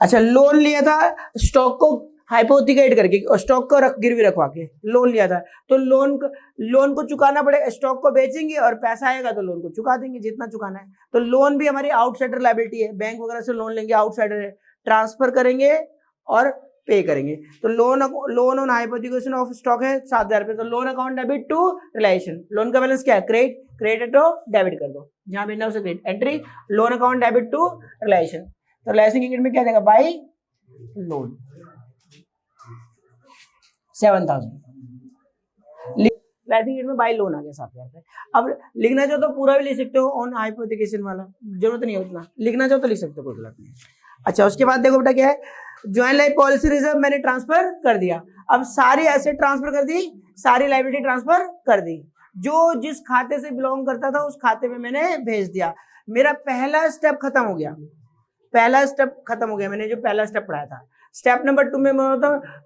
अच्छा लोन लिया था, स्टॉक को हाइपोथिकेट करके स्टॉक को गिरवी रखवा के लोन लिया था, तो लोन को चुकाना पड़ेगा, स्टॉक को बेचेंगे और पैसा आएगा तो लोन को चुका देंगे जितना चुकाना है। तो लोन भी हमारी आउटसाइडर लायबिलिटी है, बैंक वगैरह से लोन लेंगे आउटसाइडर है, ट्रांसफर करेंगे और पे करेंगे। तो loan on hypothecation of stock है 7,000 रुपये, तो loan account debit to reliance. Loan का बैलेंस क्या है, क्रेडिट तो डेबिट कर दो, जहां भी ना उसे credit entry, loan account debit to reliance. तो रिलायंस की में क्या देगा, बाई लोन 7,000, में बाई लोन आ गया 7,000 रुपये। अब लिखना चाहो तो पूरा भी लिख सकते हो ऑन हाइपोथिकेशन वाला, जरूरत नहीं है उतना, लिखना चाहो तो लिख सकते हो, कोई गलत नहीं। अच्छा, उसके बाद देखो बेटा क्या है, ज्वाइंट लाइफ पॉलिसी रिजर्व मैंने ट्रांसफर कर दिया। अब सारी एसेट ट्रांसफर कर दी, सारी लायबिलिटी ट्रांसफर कर दी, जो जिस खाते से बिलोंग करता था उस खाते में मैंने भेज दिया। मेरा पहला स्टेप खत्म हो गया, मैंने जो पहला स्टेप पढ़ाया था। स्टेप नंबर 2 में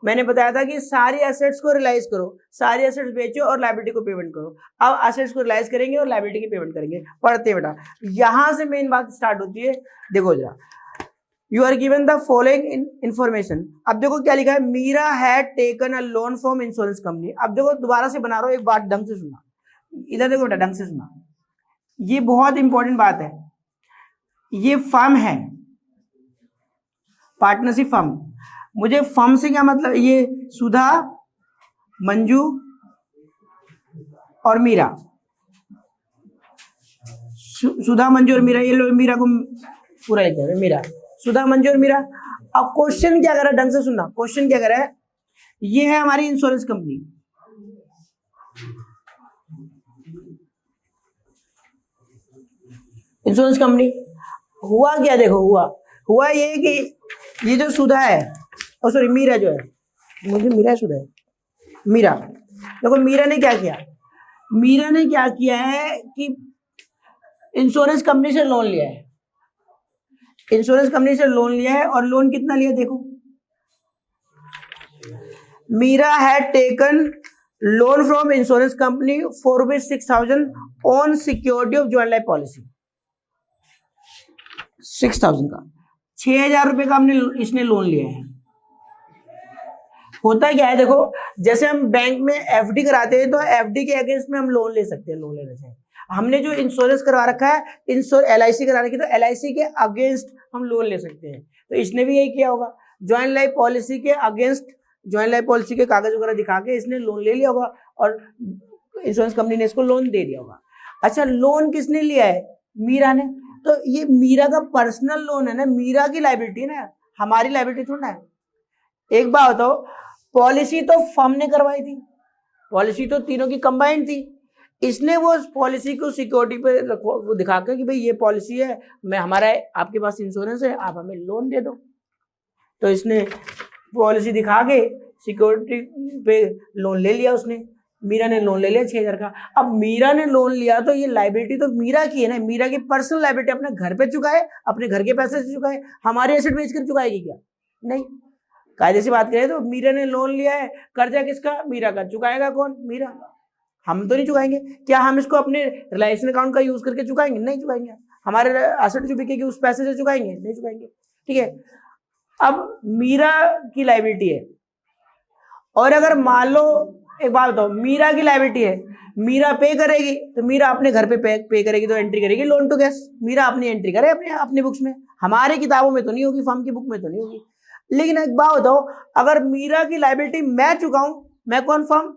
मैंने बताया था कि सारी एसेट्स को रियलाइज करो, सारी एसेट्स बेचो और लायबिलिटी को पेमेंट करो। अब एसेट्स को रियलाइज करेंगे और लायबिलिटी की पेमेंट करेंगे। पढ़ते बेटा, यहां से मेन बात स्टार्ट होती है। देखो जरा, you are given the following information. अब देखो क्या लिखा है, Meera had taken a loan from insurance company. अब देखो दोबारा से बना रहा हूं, एक बात ढंग से सुनना, इधर देखो बेटा ढंग से सुनना, ये बहुत इंपॉर्टेंट बात है। ये फर्म है, पार्टनरशिप फर्म। मुझे फर्म से क्या मतलब, ये सुधा, मंजू और मीरा, सुधा, मंजू और मीरा, ये लोग मीरा को पूरा लिखते हैं, मीरा, सुधा, मंजू और मीरा। अब क्वेश्चन क्या कर रहा है, ढंग से सुनना, क्वेश्चन क्या कर रहा है, ये है हमारी इंश्योरेंस कंपनी, इंश्योरेंस कंपनी। हुआ क्या, देखो हुआ ये कि ये जो सुधा है, और सॉरी मीरा जो है, मुझे मीरा सुधा है, मीरा, देखो मीरा ने क्या किया है कि इंश्योरेंस कंपनी से लोन लिया है, और लोन कितना लिया देखो, Meera had taken loan from insurance company for ₹6,000 on security of joint life policy. 6,000 का, 6,000 रुपए का इसने लोन लिया है। होता क्या है, देखो जैसे हम बैंक में एफडी कराते हैं तो एफडी के अगेंस्ट में हम लोन ले सकते हैं, लोन लेने से। हमने जो इंश्योरेंस करवा रखा है, एलआईसी करा रखी है, तो एलआईसी के अगेंस्ट हम लोन ले सकते हैं। तो इसने भी यही किया होगा, ज्वाइंट लाइफ पॉलिसी के अगेंस्ट, ज्वाइंट लाइफ पॉलिसी के कागज वगैरह दिखा के इसने लोन ले लिया होगा और इंश्योरेंस कंपनी ने इसको लोन दे दिया होगा। अच्छा, लोन किसने लिया है, मीरा ने। तो ये मीरा का पर्सनल लोन है ना, मीरा की लायबिलिटी है ना, हमारी लायबिलिटी थोड़ा है। एक बात बताओ, पॉलिसी तो फर्म ने करवाई थी, पॉलिसी तो तीनों की कंबाइंड थी, इसने वो पॉलिसी को सिक्योरिटी पे दिखा के कि भाई ये पॉलिसी है, मैं हमारा आपके पास इंश्योरेंस है, आप हमें लोन दे दो। तो इसने पॉलिसी दिखा के सिक्योरिटी पे लोन ले लिया, उसने, मीरा ने लोन ले लिया 6,000 का। अब मीरा ने लोन लिया तो ये लायबिलिटी तो मीरा की है ना, मीरा की पर्सनल लायबिलिटी, अपने घर पे चुकाए, अपने घर के पैसे से चुकाए, हमारे एसेट बेचकर चुकाएगी क्या, नहीं। कायदे से बात करें तो मीरा ने लोन लिया है, कर्जा किसका, मीरा का, चुकाएगा कौन, मीरा। हम तो नहीं चुकाएंगे, क्या हम इसको अपने रिलायंस अकाउंट का यूज करके चुकाएंगे, नहीं चुकाएंगे। हमारे एसेट जो बिकेगी उस पैसे से चुकाएंगे, नहीं चुकाएंगे, ठीक है। अब मीरा की लायबिलिटी है, और अगर मान लो, एक बात बताओ, मीरा की लायबिलिटी है, मीरा पे करेगी तो मीरा अपने घर पे पे करेगी, तो एंट्री करेगी लोन टू कैश, मीरा अपनी एंट्री करे अपनी बुक्स में, हमारे किताबों में तो नहीं होगी, फर्म की बुक में तो नहीं होगी। लेकिन एक बात बताओ, अगर मीरा की लायबिलिटी मैं चुकाऊं, मैं कौन, फर्म,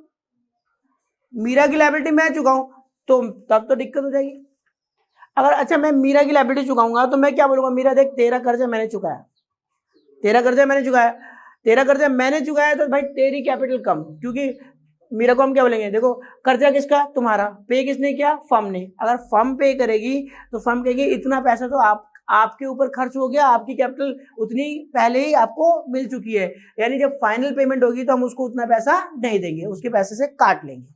मीरा की लायबिलिटी मैं चुकाऊं, तो तब तो दिक्कत हो जाएगी। अगर अच्छा मैं मीरा की लायबिलिटी चुकाऊंगा तो मैं क्या बोलूंगा, मीरा देख तेरा कर्जा मैंने चुकाया, तेरा कर्जा मैंने चुकाया, तो भाई तेरी कैपिटल कम, क्योंकि मीरा को हम क्या बोलेंगे, देखो कर्जा किसका, तुम्हारा, पे किसने किया, फर्म ने। अगर फर्म पे करेगी तो फर्म कहेगी इतना पैसा तो आपके ऊपर खर्च हो गया, आपकी कैपिटल उतनी पहले ही आपको मिल चुकी है, यानी जब फाइनल पेमेंट होगी तो हम उसको उतना पैसा नहीं देंगे, उसके पैसे से काट लेंगे।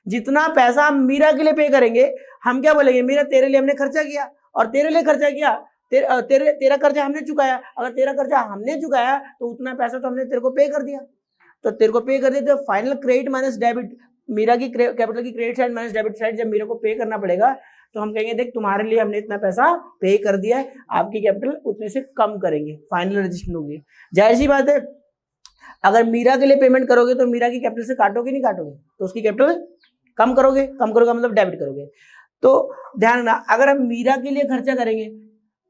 जितना पैसा हम मीरा के लिए पे करेंगे, हम क्या बोलेंगे, मीरा तेरे लिए हमने खर्चा किया, और तेरे लिए खर्चा किया, तेरा कर्जा हमने चुकाया, अगर तेरा कर्जा हमने चुकाया तो उतना पैसा तो हमने तेरे को पे कर दिया, तो final credit minus debit, Meera की कैपिटल की credit side minus debit side जब मीरा को पे करना पड़ेगा, तो हम कहेंगे देख तुम्हारे लिए हमने इतना पैसा पे कर दिया है, आपकी कैपिटल उतने से कम करेंगे, फाइनल रजिस्ट्रेशन होगी। जाहिर सी बात है, अगर मीरा के लिए पेमेंट करोगे तो मीरा की कैपिटल से काटोगे नहीं काटोगे, तो उसकी कैपिटल कम करोगे, कम करोगे मतलब डेबिट करोगे। तो ध्यान रखना, अगर हम मीरा के लिए खर्चा करेंगे,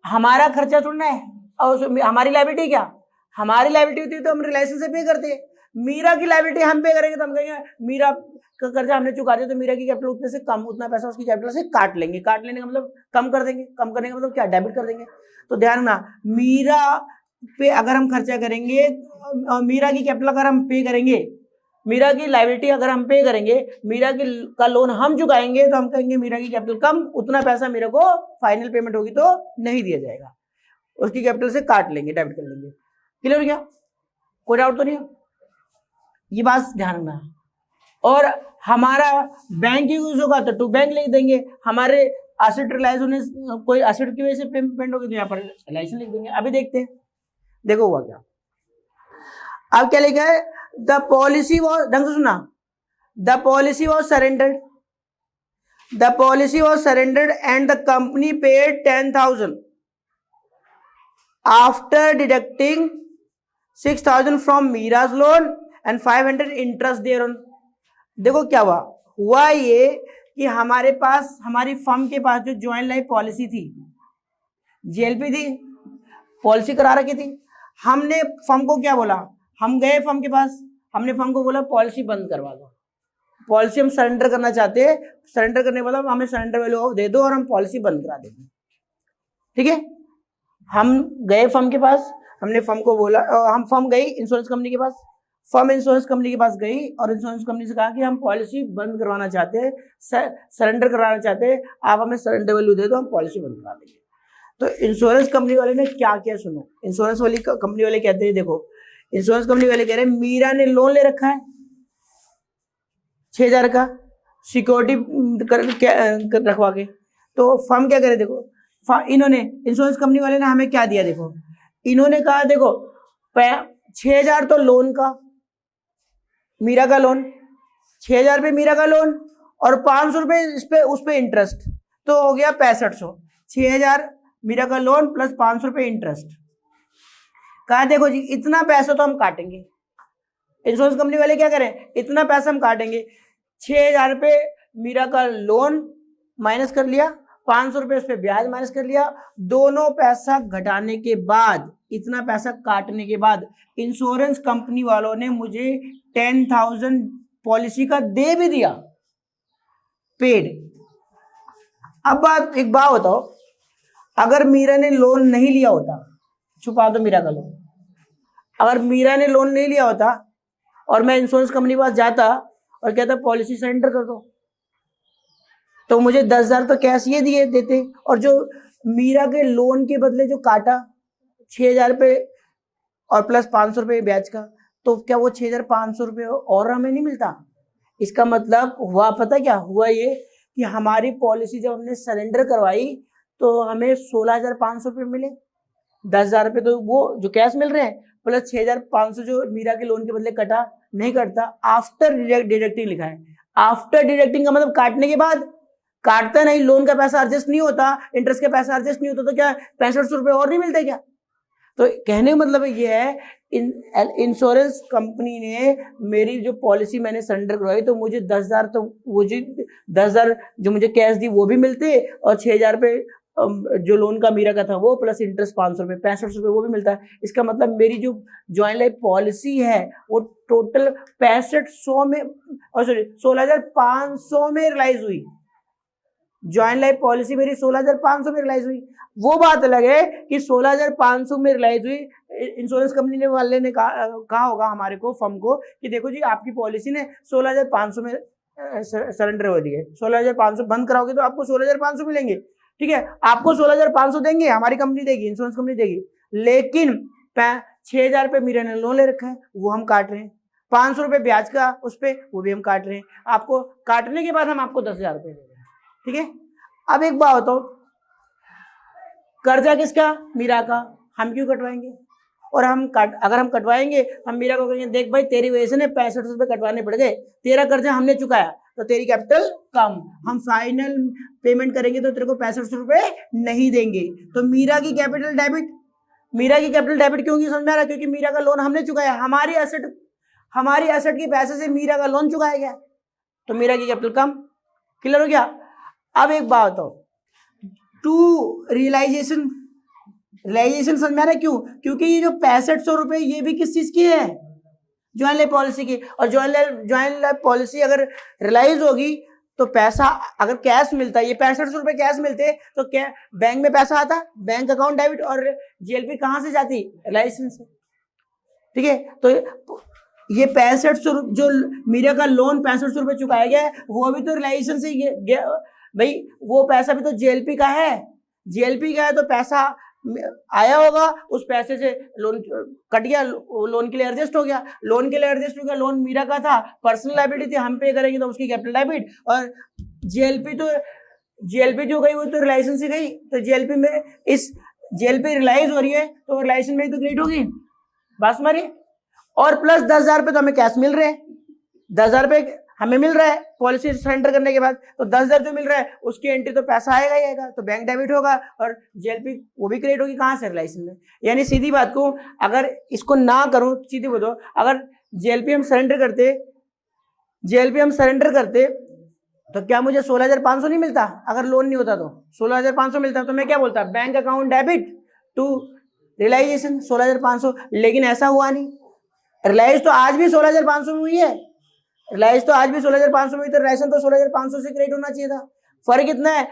हमारा खर्चा थोड़ा है, और हमारी लायबिलिटी क्या, हमारी लायबिलिटी होती है तो हम रिलेशन से पे करते हैं। मीरा की लायबिलिटी हम पे करेंगे तो हम कहेंगे मीरा का कर्जा हमने चुका दिया तो मीरा की कैपिटल उतने से कम, उतना पैसा उसकी कैपिटल से काट लेंगे, काट लेने का मतलब कम कर देंगे, कम करने का मतलब क्या, डेबिट कर देंगे। तो ध्यान रखना, मीरा पे अगर हम खर्चा करेंगे, मीरा की कैपिटल अगर हम पे करेंगे, मीरा की लायबिलिटी अगर हम पे करेंगे, मीरा की का लोन हम चुकाएंगे, तो हम कहेंगे मीरा की कैपिटल कम, उतना पैसा मेरे को फाइनल पेमेंट होगी तो नहीं दिया जाएगा, उसकी कैपिटल से काट लेंगे, डेबिट कर लेंगे। क्लियर हो गया, कोई डाउट तो नहीं, ये बात ध्यान रखना। और हमारा बैंक यूज होगा तो टू बैंक लिख देंगे, हमारे एसेट रिलाइज होने, कोई एसेट की वजह से पेमेंट होगी तो यहाँ पर रिलाइजेशन लिख देंगे। अभी देखते हैं, देखो हुआ क्या। अब क्या लिखा है, द पॉलिसी वॉज, ढंग से सुना, the policy was surrendered, the policy was surrendered and the company paid 10,000 after deducting 6,000 from Meera's loan and 500 interest there on. देखो क्या हुआ, हुआ ये कि हमारे पास, हमारी फर्म के पास जो ज्वाइंट लाइफ पॉलिसी थी, जीएलपी थी, पॉलिसी करा रखी थी, हमने फर्म को क्या बोला, हम गए फर्म के पास, हमने फर्म को बोला पॉलिसी बंद करवा दो, पॉलिसी हम सरेंडर करना चाहते हैं, सरेंडर करने के बाद हमें सरेंडर वैल्यू दे दो और हम पॉलिसी बंद करा देंगे। ठीक है, हम गए फर्म के पास, हमने फर्म को बोला, हम फर्म गई इंश्योरेंस कंपनी के पास, फर्म इंश्योरेंस कंपनी के पास गई और इंश्योरेंस कंपनी से कहा कि हम पॉलिसी बंद करवाना चाहते हैं, सरेंडर करवाना चाहते हैं, आप हमें सरेंडर वैल्यू दे दो, हम पॉलिसी बंद करा देंगे। तो इंश्योरेंस कंपनी वाले ने क्या किया सुनो, इंश्योरेंस वाली कंपनी वाले कहते हैं, देखो इंश्योरेंस कंपनी वाले कह रहे हैं मीरा ने लोन ले रखा है 6,000 का सिक्योरिटी रखवा के, तो फर्म क्या करे, देखो इन्होंने, इंश्योरेंस कंपनी वाले ने हमें क्या दिया, देखो इन्होंने कहा देखो 6,000 तो लोन का, मीरा का लोन 6,000 पे मीरा का लोन और 500 रुपए इस पे, उस पे इंटरेस्ट, तो हो गया 6500। 6,000 मीरा का लोन प्लस 500 रुपए इंटरेस्ट, कहा देखो जी इतना पैसा तो हम काटेंगे, इंश्योरेंस कंपनी वाले क्या करें, इतना पैसा हम काटेंगे, 6,000 रुपए मीरा का लोन माइनस कर लिया, 500 रुपए उस पर ब्याज माइनस कर लिया, दोनों पैसा घटाने के बाद, इतना पैसा काटने के बाद इंश्योरेंस कंपनी वालों ने मुझे 10,000 पॉलिसी का दे भी दिया, पेड। अब बात, एक बात बताओ, अगर मीरा ने लोन नहीं लिया होता, छुपा दो मीरा का लोन, अगर मीरा ने लोन नहीं लिया होता और मैं इंश्योरेंस कंपनी के पास जाता और कहता पॉलिसी सरेंडर कर दो, तो मुझे 10,000 तो कैश ये दिए देते, और जो मीरा के लोन के बदले जो काटा 6,000 रुपये और प्लस 500 रुपये ब्याज का, तो क्या वो 6,500 रुपये और हमें नहीं मिलता। इसका मतलब हुआ, पता क्या हुआ, ये कि हमारी पॉलिसी जब हमने सरेंडर करवाई तो हमें 16,500 रुपये मिले, 10,000 रुपये तो वो जो कैश मिल रहे हैं प्लस 6,500 जो मीरा के लोन के बदले कटा, नहीं कटता, आफ्टर डिडक्टिंग लिखा है, आफ्टर डिडक्टिंग का मतलब काटने के बाद, काटता नहीं, लोन का पैसा एडजस्ट नहीं होता, इंटरेस्ट का पैसा एडजस्ट नहीं होता, तो क्या 6500 रुपये और नहीं मिलते क्या। तो कहने का मतलब ये है, इंश्योरेंस कंपनी ने मेरी जो पॉलिसी मैंने सरेंडर करवाई तो मुझे 10,000, तो मुझे 10,000 जो मुझे कैश दी वो भी मिलते, और 6,000 रुपये जो लोन का मीरा का था वो प्लस इंटरेस्ट 500 रुपये, 6500 रुपये वो भी मिलता है। इसका मतलब मेरी जो ज्वाइंट लाइफ पॉलिसी है वो टोटल 6500 में, और सॉरी 16,500 में रिलाइज हुई, ज्वाइंट लाइफ पॉलिसी मेरी 16,500 में रिलाइज हुई। वो बात अलग है कि 16,500 में रिलाइज हुई, इंश्योरेंस कंपनी ने वाले ने कहा होगा हमारे को, फर्म को, कि देखो जी आपकी पॉलिसी ने 16,500 में सरेंडर हो रही है, 16,500 बंद कराओगे तो आपको 16,500 मिलेंगे, ठीक है, आपको 16,500 देंगे, हमारी कंपनी देगी, इंश्योरेंस कंपनी देगी, लेकिन 6,000 रुपये मीरा ने लोन ले रखा है वो हम काट रहे हैं, 500 रुपये ब्याज का उस पर वो भी हम काट रहे हैं, आपको काटने के बाद हम आपको 10,000 रुपये दे रहे हैं, ठीक है। अब एक बात बताओ, कर्जा किसका, मीरा का, हम क्यों कटवाएंगे, और अगर हम कटवाएंगे, हम मीरा को कहेंगे देख भाई तेरी वजह से 65 रुपये कटवाने पड़ गए, तेरा कर्जा हमने चुकाया तो तेरी कैपिटल कम, हम फाइनल पेमेंट करेंगे तो तेरे को 65 रुपये नहीं देंगे, तो मीरा की कैपिटल डेबिट, मीरा की कैपिटल डेबिट क्यों की समझ में आ रहा है, क्योंकि मीरा का लोन हमने चुकाया, हमारी एसेट हमारी एसेट के पैसे से मीरा का लोन चुकाया गया, तो मीरा की कैपिटल कम। क्लियर हो गया? अब एक बात बताओ, टू रियलाइजेशन समझ में आ रहा है? क्यों? क्योंकि ये जो 6500 रुपए ये भी किस चीज की है? ज्वाइंट लाइफ पॉलिसी की। और ज्वाइंट लाइफ पॉलिसी अगर रियलाइज होगी तो पैसा अगर कैश मिलता है, ये 6500 रुपए कैश मिलते तो क्या बैंक में पैसा आता? Bank account debit. और जीएलपी कहां से जाती? रियलाइजेशन से। ठीक है, तो ये 6500 जो मीरा का लोन 6500 रुपए चुकाया गया है वो भी तो रियलाइजेशन से भाई, वो पैसा भी तो जीएलपी का है। जीएलपी का है तो पैसा आया होगा, उस पैसे से लोन कट गया, लोन के लिए एडजस्ट हो गया। लोन के लिए एडजस्ट हो गया, लोन मीरा का था, पर्सनल लायबिलिटी थी, हम पे करेंगे तो उसकी कैपिटल लायबिलिटी। और जीएलपी जो गई वो तो रियलाइजेशन से गई, तो जीएलपी में इस जीएलपी रियलाइज हो रही है तो रियलाइजेशन में तो क्रेडिट होगी। बात हमारी। और प्लस 10,000 रुपये तो हमें कैश मिल रहे हैं, 10,000 रुपये हमें मिल रहा है पॉलिसी सरेंडर करने के बाद, तो 10,000 जो मिल रहा है उसकी एंट्री तो पैसा आएगा ही आएगा, तो बैंक डेबिट होगा और जीएलपी वो भी क्रेडिट होगी। कहाँ से? रियलाइजेशन में। यानी सीधी बात को अगर इसको ना करूं, सीधी बोलो, अगर जीएलपी हम सरेंडर करते तो क्या मुझे 16,500 नहीं मिलता? अगर लोन नहीं होता तो 16,500 मिलता, तो मैं क्या बोलता? Bank account debit to realisation 16,500। लेकिन ऐसा हुआ नहीं। रियलाइज तो आज भी 16,500 में हुई है, रियलाइज तो आज भी 16,500 में, तो रियलाइजेशन तो 16,500 से क्रेडिट होना चाहिए था। फर्क कितना है?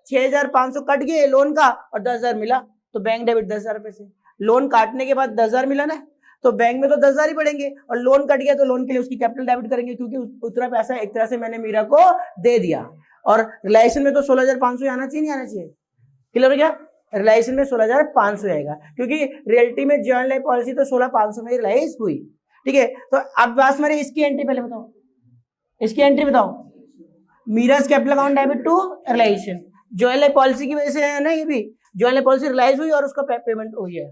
6,500 कट गए लोन का और 10,000 मिला, तो बैंक डेबिट 10,000 रुपए से। लोन काटने के बाद 10,000 मिला ना, तो बैंक में तो 10,000 ही पड़ेंगे, और लोन कट गया तो लोन के लिए उसकी कैपिटल डेबिट करेंगे, क्योंकि उतना पैसा एक तरह से मैंने मीरा को दे दिया। और रियलाइजेशन में तो 16,500 आना चाहिए, नहीं आना चाहिए? क्लियर हो गया? रियलाइजेशन में 16,500 आएगा, क्योंकि रियल्टी में ज्वाइंट लाइफ पॉलिसी तो 16,500 में रियलाइज हुई। ठीक है, तो अब बात मेरे इसकी एंट्री पहले बताओ, इसकी एंट्री बताओ। Meera's capital account debit to realisation, joint life policy की वजह से है ना, ये भी ज्वाइंट लाइफ पॉलिसी रियलाइज हुई और उसका पेमेंट हुई है।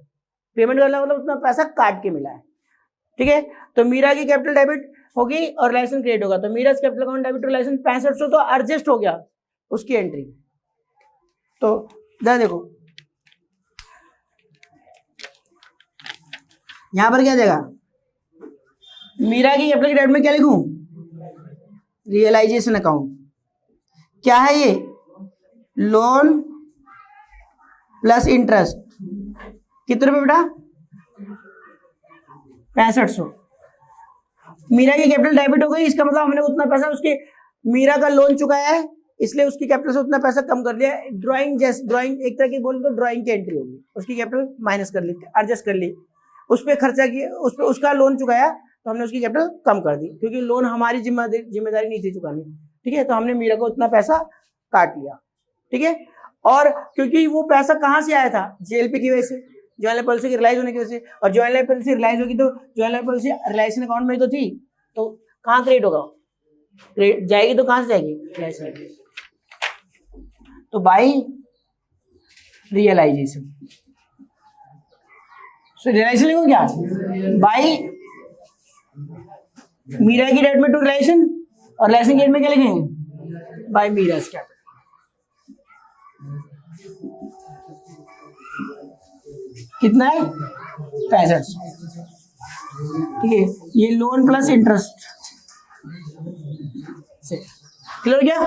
पेमेंट करना मतलब उतना पैसा काट के मिला है। ठीक है, तो मीरा की कैपिटल डेबिट होगी और रियलाइजेशन क्रिएट होगा, तो Meera's capital account debit to realisation 6500 तो एडजस्ट हो गया उसकी एंट्री। तो देखो यहां पर क्या देगा? मीरा की कैपिटल डेबिट में क्या लिखूं? Realisation account. क्या है ये? Loan plus interest. कितने रुपए बेटा? 6500। मीरा की कैपिटल डेबिट हो गई, इसका मतलब हमने उतना पैसा उसके मीरा का लोन चुकाया है, इसलिए उसकी कैपिटल से उतना पैसा कम कर लिया। ड्राइंग एक तरह की बोल तो ड्राइंग की एंट्री होगी, उसकी कैपिटल माइनस कर ली, एडजस्ट कर ली, उस पर खर्चा किया, उस पर उसका लोन चुकाया तो हमने उसकी कैपिटल कम कर दी, क्योंकि लोन हमारी जिम्मेदारी नहीं थी चुकानी। ठीक है, तो हमने मीरा को उतना पैसा काट लिया। ठीक है, और क्योंकि वो पैसा कहाँ से आया था? जीएलपी की वजह से, ज्वाइंट लाइफ पॉलिसी की रियलाइज होने की वजह से। और ज्वाइंट लाइफ पॉलिसी रियलाइज होगी तो joint life policy realisation account में तो थी, तो कहाँ क्रिएट होगा? जाएगी तो कहाँ से जाएगी? रियलाइजेशन। तो बाई रियलाइजेशन, रियलाइजेशन लिखो क्या? बाई मीरा की डेट में टू रियलाइजेशन, और रियलाइजेशन की डेट में क्या लिखेंगे? By mirage capital. कितना है? 6500। ठीक है, ये लोन प्लस इंटरेस्ट। क्लियर हो गया?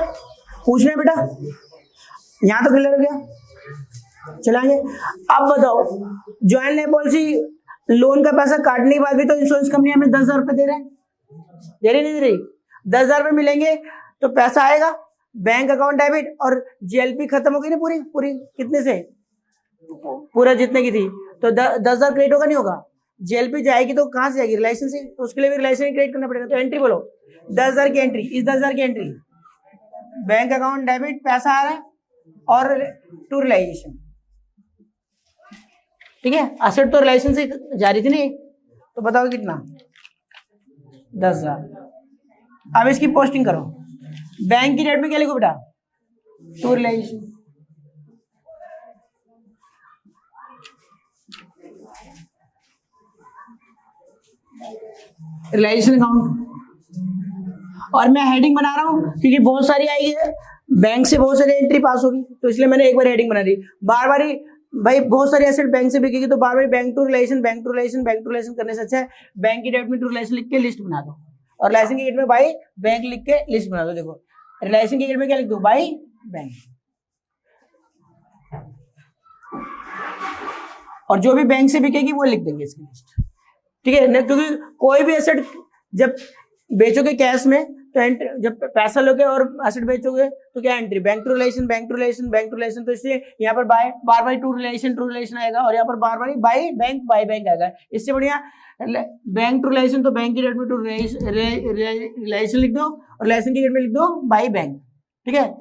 पूछना है बेटा? यहां तो क्लियर हो गया? चलाएंगे। अब बताओ, ज्वाइंट लाइफ पॉलिसी लोन का पैसा काटने के बाद भी तो इंश्योरेंस कंपनी हमें 10,000 रुपए दे रहे हैं, दे रही नहीं दे रही? 10,000 रुपए मिलेंगे तो पैसा आएगा, बैंक अकाउंट डेबिट, और जीएलपी खत्म हो गई ना पूरी कितने से? पूरा जितने की थी, तो 10,000 क्रेडिट होगा नहीं होगा? जीएलपी जाएगी तो कहां से जाएगी? रियलाइजेशन से, तो उसके लिए भी रियलाइजेशन क्रेडिट करना पड़ेगा। तो एंट्री बोलो, 10,000 की एंट्री, इस 10,000 की एंट्री बैंक अकाउंट डेबिट पैसा आ रहा है और टू रियलाइजेशन। ठीक है, असेट तो रियलाइजेशन से जा रही थी नहीं, तो बताओ कितना? 10,000। अब इसकी पोस्टिंग करो। बैंक की डेट में क्या लिखो बेटा? To realisation. रियलाइजेशन अकाउंट, और मैं हेडिंग बना रहा हूं क्योंकि बहुत सारी आई है, बैंक से बहुत सारी एंट्री पास होगी, तो इसलिए मैंने एक बार हेडिंग बना दी। बार बार ही भाई बहुत सारे एसेट बैंक से बिकेगी तो बार बार बैंक टू रिलेशन करने से अच्छा है बैंक की डेट में टू रिलेशन लिख के लिस्ट बना दो, और रिलेशन की डेट में बाई बैंक लिख के लिस्ट बना दो। देखो रिलेशन की डेट में क्या लिख दो, बाई बैंक, और जो भी बैंक से बिकेगी वो लिख देंगे इसकी लिस्ट, ठीक है। क्योंकि कोई भी एसेट जब बेचोगे कैश में तो जब पैसा लोगे और एसेट बेचोगे तो क्या एंट्री, बैंक टू रिलेशन, तो इसलिए यहाँ पर बार बार टू रिलेशन आएगा, और यहाँ पर बार बार बाई बैंक आएगा। इससे बढ़िया बैंक टू रिलेशन तो बैंक की डेट में टू रिलेशन लिख दो और रिलेशन की डेट में लिख दो बाई बैंक, ठीक है।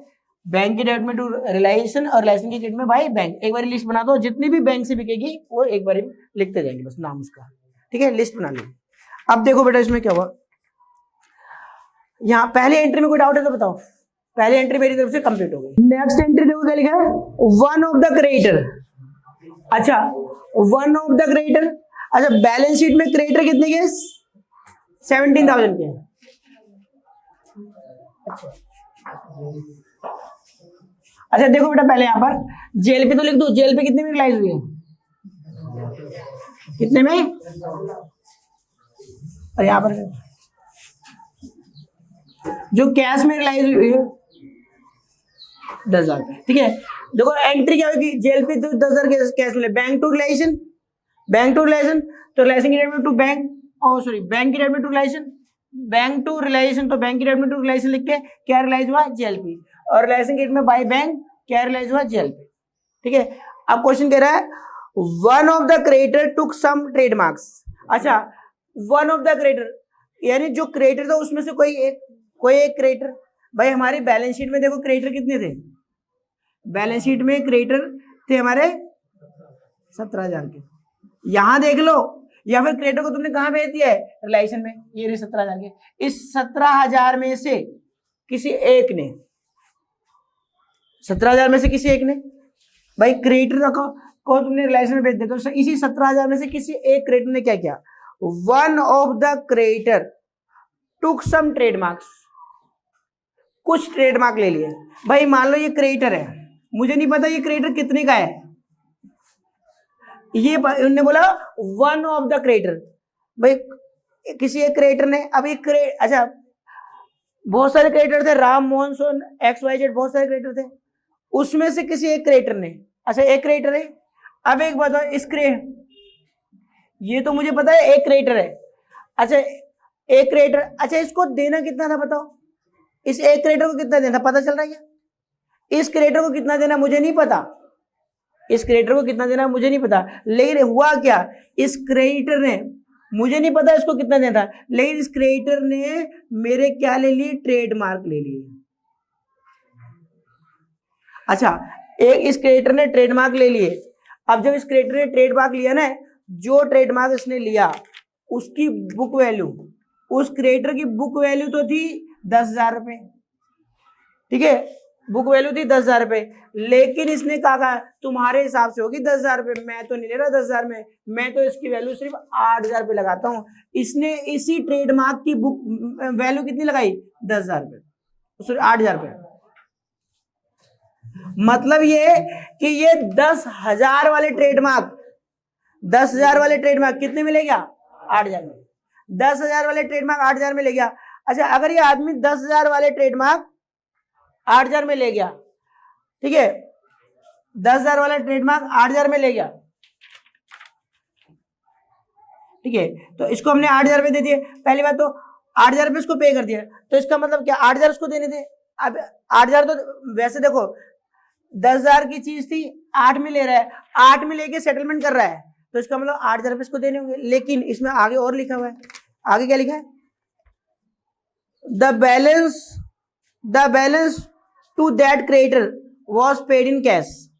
बैंक की डेट में टू रिलेशन और रिलेशन की डेट में बाई बैंक, एक बार लिस्ट बना दो, जितनी भी बैंक से बिकेगी वो एक बार लिखते जाएंगे बस नाम उसका, ठीक है, लिस्ट बना लो। अब देखो बेटा इसमें क्या हुआ, यहाँ पहली एंट्री में कोई डाउट है तो बताओ, पहली एंट्री मेरी तरफ से कंप्लीट हो गई। नेक्स्ट एंट्री देखो क्या लिखा है, वन ऑफ द क्रेडिटर, अच्छा वन ऑफ द क्रेडिटर, अच्छा बैलेंस शीट में क्रेडिटर कितने के, 17,000 के, अच्छा देखो बेटा पहले यहाँ पर जेल पे तो लिख दो, जेल पे कितने में रिलाइज हुई है, कितने में, और यहाँ पर जो कैश में रिलाइज हुई है 10,000 रुपए, ठीक है। देखो एंट्री क्या होगी, जेल पे तो 10,000 कैश मिले, बैंक टू रिलेशन तो रिलेशन की डेट में टू बैंक, सॉरी बैंक की डेट में टू रिलेशन, तो बैंक की डेट में टू रिलेशन लिख के क्या रिलाइज हुआ, जेएलपी, और रिलेशन की डेट में बाय बैंक क्या रिलाइज हुआ, जेएलपी, ठीक है। अब क्वेश्चन कह रहा है one of the creditor took some trademarks, अच्छा वन ऑफ द क्रेडिटर यानी जो क्रेडिटर था उसमें से कोई एक क्रेडिटर, भाई हमारी बैलेंस शीट में देखो क्रेडिटर कितने थे, बैलेंस शीट में क्रेडिटर थे हमारे 17,000 के, यहां देख लो, या फिर क्रेडिटर को तुमने कहां भेज दिया है, रिलेशन में, ये रहे 17,000 के, इस 17,000 में से किसी एक ने, 17,000 में से किसी एक ने, भाई क्रेडिटर को तुमने रिलेशन में भेज दिया, तो इसी 17,000 में से किसी एक क्रेडिटर ने क्या किया, one of the creditor took some trademarks, कुछ ट्रेडमार्क ले लिए। भाई मान लो ये क्रेडिटर है, मुझे नहीं पता ये क्रेडिटर कितने का है, ये उन्होंने बोला वन ऑफ द क्रेडिटर, भाई किसी एक क्रेडिटर ने, अब एक अच्छा बहुत सारे क्रेडिटर थे, राम मोहन सोन XYZ बहुत सारे क्रेडिटर थे, उसमें से किसी एक क्रेडिटर ने, अच्छा एक क्रेडिटर है, अब एक बताओ इस ये तो मुझे पता है एक क्रेडिटर है, अच्छा एक क्रेडिटर, अच्छा इसको देना कितना था बताओ, इस एक क्रेडिटर को कितना देना था पता चल रहा है क्या, इस क्रेडिटर को कितना देना मुझे नहीं पता, इस क्रेडिटर को कितना देना मुझे नहीं पता, लेकिन हुआ क्या, इस क्रेडिटर ने, मुझे नहीं पता इसको कितना देना था, लेकिन इस क्रेडिटर ने मेरे क्या ले लिए, ट्रेडमार्क ले लिए, अच्छा एक इस क्रेडिटर ने ट्रेडमार्क ले लिए। अब जब इस क्रेडिटर ने ट्रेडमार्क लिया ना, जो ट्रेडमार्क इसने लिया उसकी बुक वैल्यू, उस क्रेडिटर की बुक वैल्यू तो थी 10,000 रुपए, ठीक है, बुक वैल्यू थी 10,000 रुपए, लेकिन इसने कहा तुम्हारे हिसाब से होगी 10,000 रुपए, मैं तो नहीं ले रहा 10,000 में, मैं तो इसकी वैल्यू सिर्फ 8,000 रुपए लगाता हूं। इसने इसी ट्रेडमार्क की बुक वैल्यू कितनी लगाई, 10,000 रुपए, 8,000 रुपए, मतलब ये कि ये 10,000 वाले ट्रेडमार्क, 10,000 वाले ट्रेडमार्क कितने में ले गया, 8,000 में, 10,000 वाले ट्रेडमार्क 8,000 में ले गया। अच्छा अगर ये आदमी 10,000 वाले ट्रेडमार्क 8,000 में ले गया, ठीक है, 10,000 वाला ट्रेडमार्क 8,000 में ले गया, ठीक है, तो इसको हमने 8,000 रुपए दे दिए, पहली बात तो 8,000 रुपए इसको पे कर दिया, तो इसका मतलब क्या 8,000 उसको देने थे। अब 8,000 तो वैसे देखो 10,000 की चीज थी, 8 में ले रहा है, 8 में लेके सेटलमेंट कर रहा है, तो इसका मतलब 8,000 रुपए इसको देने होंगे। लेकिन इसमें आगे और लिखा हुआ है, आगे क्या लिखा है, the balance to that creditor was paid in cash,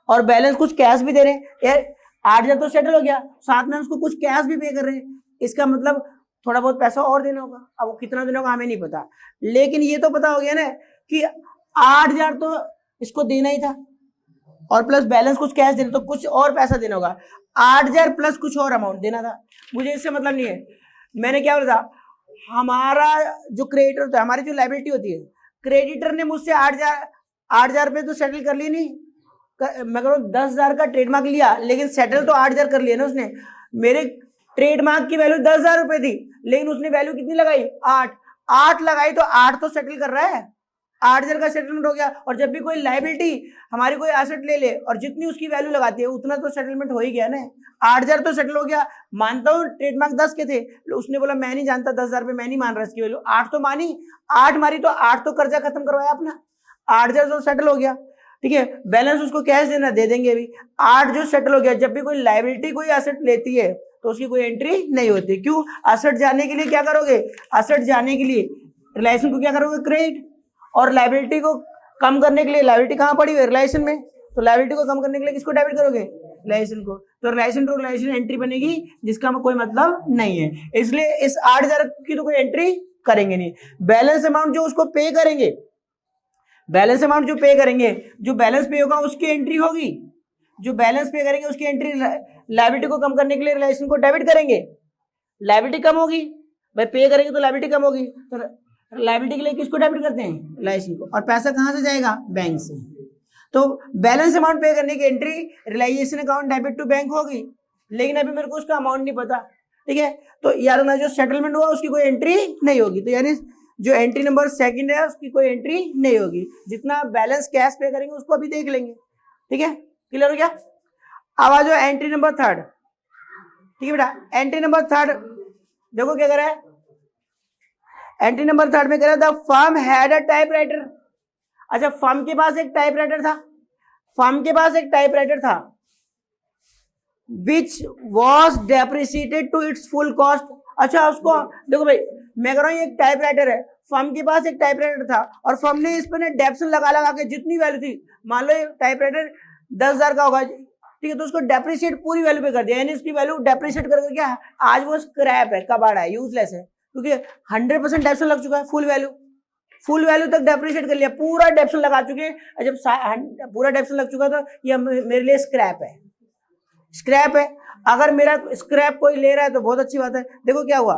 और बैलेंस कुछ कैश भी दे रहे हैं यार, 8,000 तो सेटल हो गया, साथ में उसको कुछ कैश भी पे कर रहे हैं, इसका मतलब थोड़ा बहुत पैसा और देना होगा, अब वो कितना देना होगा हमें नहीं पता, लेकिन ये तो पता हो गया ना कि 8,000 तो इसको देना ही था, और प्लस बैलेंस कुछ कैश देना, तो कुछ और पैसा देना होगा, 8,000 प्लस कुछ और अमाउंट देना था। मुझे इससे मतलब नहीं है, मैंने क्या बोला था, हमारा जो क्रेडिटर होता है, हमारी जो लायबिलिटी होती है, क्रेडिटर ने मुझसे 8,000 रुपए तो सेटल कर ली नहीं, मैं कह रहा हूँ 10,000 का ट्रेडमार्क लिया, लेकिन सेटल तो 8,000 कर लिया ना उसने। मेरे ट्रेडमार्क की वैल्यू 10,000 रुपए थी, लेकिन उसने वैल्यू कितनी लगाई, 8 लगाई, तो 8 तो सेटल कर रहा है, 8,000 का सेटलमेंट हो गया। और जब भी कोई लाइबिलिटी हमारी कोई एसेट ले ले और जितनी उसकी वैल्यू लगाती है उतना तो सेटलमेंट हो ही गया ना, 8,000 तो सेटल हो गया। मानता हूँ ट्रेडमार्क 10 के थे, उसने बोला मैं नहीं जानता 10,000 रुपये, मैं नहीं मान रहा इसकी वैल्यू, 8 तो मानी, 8 मारी तो 8 तो कर्जा खत्म करवाया अपना, 8,000 तो सेटल हो गया। ठीक है, बैलेंस उसको कैश देना, दे देंगे अभी, 8 जो सेटल हो गया। जब भी कोई लाइबिलिटी कोई एसेट लेती है तो उसकी कोई एंट्री नहीं होती। क्यों? एसेट जाने के लिए क्या करोगे, एसेट जाने के लिए रिलेशन को क्या करोगे, क्रेडिट, और लाइबिलिटी को कम करने के लिए, लाइबिलिटी कहाँ पड़ी हुई है, रिलेशन में, तो लाइबिलिटी को कम करने के लिए किसको डेबिट करोगे, रिलेशन को। तो रिलेशन टू रिलेशन एंट्री बनेगी जिसका कोई मतलब नहीं है, इसलिए इस 8,000 की तो कोई एंट्री करेंगे नहीं। बैलेंस अमाउंट जो उसको पे करेंगे, बैलेंस अमाउंट जो पे करेंगे, जो बैलेंस पे होगा उसकी एंट्री होगी, जो बैलेंस पे करेंगे उसकी एंट्री। लायबिलिटी को कम करने के लिए रिलेशन को डेबिट करेंगे, लायबिलिटी कम होगी भाई, पे करेंगे तो लायबिलिटी कम होगी, तो लायबिलिटी के लिए किसको डेबिट करते हैं, रिलेशन को। और पैसा कहाँ से जाएगा, बैंक से। तो बैलेंस अमाउंट पे करने की entry realisation account debit to bank होगी, लेकिन अभी मेरे को उसका अमाउंट नहीं पता। ठीक है, तो यार ना जो सेटलमेंट हुआ उसकी कोई एंट्री नहीं होगी, तो यानी जो एंट्री नंबर सेकंड है उसकी कोई एंट्री नहीं होगी। जितना बैलेंस कैश पे करेंगे उसको अभी देख लेंगे। ठीक है, क्लियर हो गया। अब आ जाओ एंट्री नंबर थर्ड। ठीक है बेटा, एंट्री नंबर थर्ड देखो क्या कह रहा है, एंट्री नंबर थर्ड में कह रहा था फर्म हैड अ टाइपराइटर। अच्छा, फर्म के पास एक टाइपराइटर था, फर्म के पास एक टाइपराइटर था which was depreciated to its full cost. अच्छा, उसको देखो भाई, मैं कह रहा हूँ एक टाइपराइटर है, फर्म के पास एक टाइपराइटर था और फर्म ने इस पर डेप्शन लगा लगा के जितनी वैल्यू थी, मान लो टाइपराइटर 10,000 का होगा, ठीक है, तो उसको डेप्रिशिएट पूरी वैल्यू पे कर दिया, यानी इसकी वैल्यू डेप्रिशिएट करके क्या आज वो स्क्रैप है, कबाड़ा है, यूजलेस है, क्योंकि 100% डेप्शन लग चुका है, फुल वैल्यू तक डेप्रिशिएट कर लिया, पूरा डेप्शन लगा चुके हैं। जब पूरा डेप्शन लग चुका तो ये मेरे लिए स्क्रैप है, स्क्रैप है। अगर मेरा स्क्रैप कोई ले रहा है तो बहुत अच्छी बात है। देखो क्या हुआ,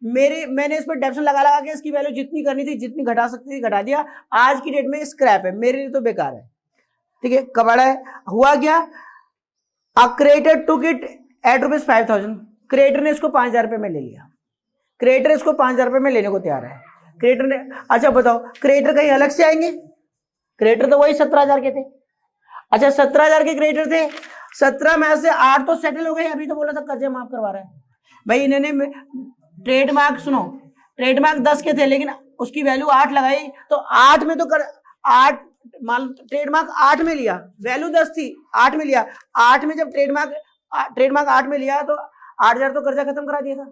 मैंने इस पर डेप्शन लगा लगा के इसकी वैल्यू जितनी करनी थी, जितनी घटा सकती थी घटा दिया, आज की डेट में स्क्रैप है, मेरे लिए तो बेकार है। ठीक है, कबाड़ा है। हुआ क्या, a creator took it at ₹5,000, creator ने इसको 5,000 रुपये में ले लिया, क्रिएटर इसको 5,000 रुपये में लेने को तैयार है, क्रिएटर ने। अच्छा बताओ, क्रिएटर कहीं अलग से आएंगे, क्रिएटर तो वही 17,000 के थे। अच्छा, 17,000 के क्रिएटर थे, 17 में से 8 तो सेटल हो गए, अभी तो बोला था कर्जे माफ करवा रहा है भाई। इन्होंने ट्रेडमार्क, सुनो, ट्रेडमार्क 10 के थे लेकिन उसकी वैल्यू 8 लगाई, तो 8 में तो 8 मान, ट्रेडमार्क 8 में लिया, वैल्यू 10 थी, 8 में लिया, 8 में जब ट्रेडमार्क 8 में लिया तो 8,000 तो कर्जा खत्म करा दिया था।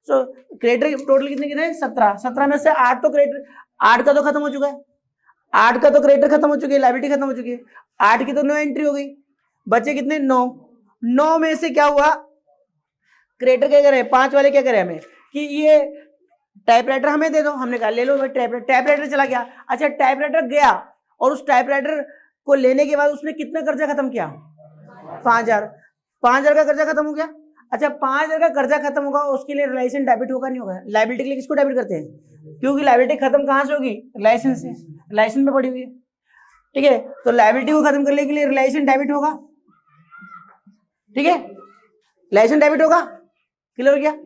सो क्रेडिटर टोटल कितने कितने, 17 में से 8 तो क्रेडिटर, 8 का तो खत्म हो चुका है, 8 का तो क्रेडिटर खत्म हो चुकी है, लायबिलिटी खत्म हो चुकी है, 8 की तो नो एंट्री हो गई, बचे कितने, 9 में से क्या हुआ, क्रेडिटर क्या करे, 5 वाले क्या करे हमें कि ये टाइपराइटर हमें दे दो, हमने कहा ले लो भाई टाइपराइटर चला गया। अच्छा, टाइपराइटर गया और उस टाइपराइटर को लेने के बाद उसने कितना कर्जा खत्म किया, 5,000 का कर्जा खत्म हो गया। अच्छा, 5,000 का कर्जा खत्म होगा, उसके लिए रिलेशन डेबिट होगा नहीं होगा, लायबिलिटी के लिए किसको डेबिट करते हैं, क्योंकि लायबिलिटी खत्म कहां से होगी, रिलेशन से, रिलेशन में पड़ी हुई है। ठीक है, तो लायबिलिटी को खत्म करने के लिए रिलेशन डेबिट होगा। ठीक है, रिलेशन डेबिट होगा, क्लियर हो गया।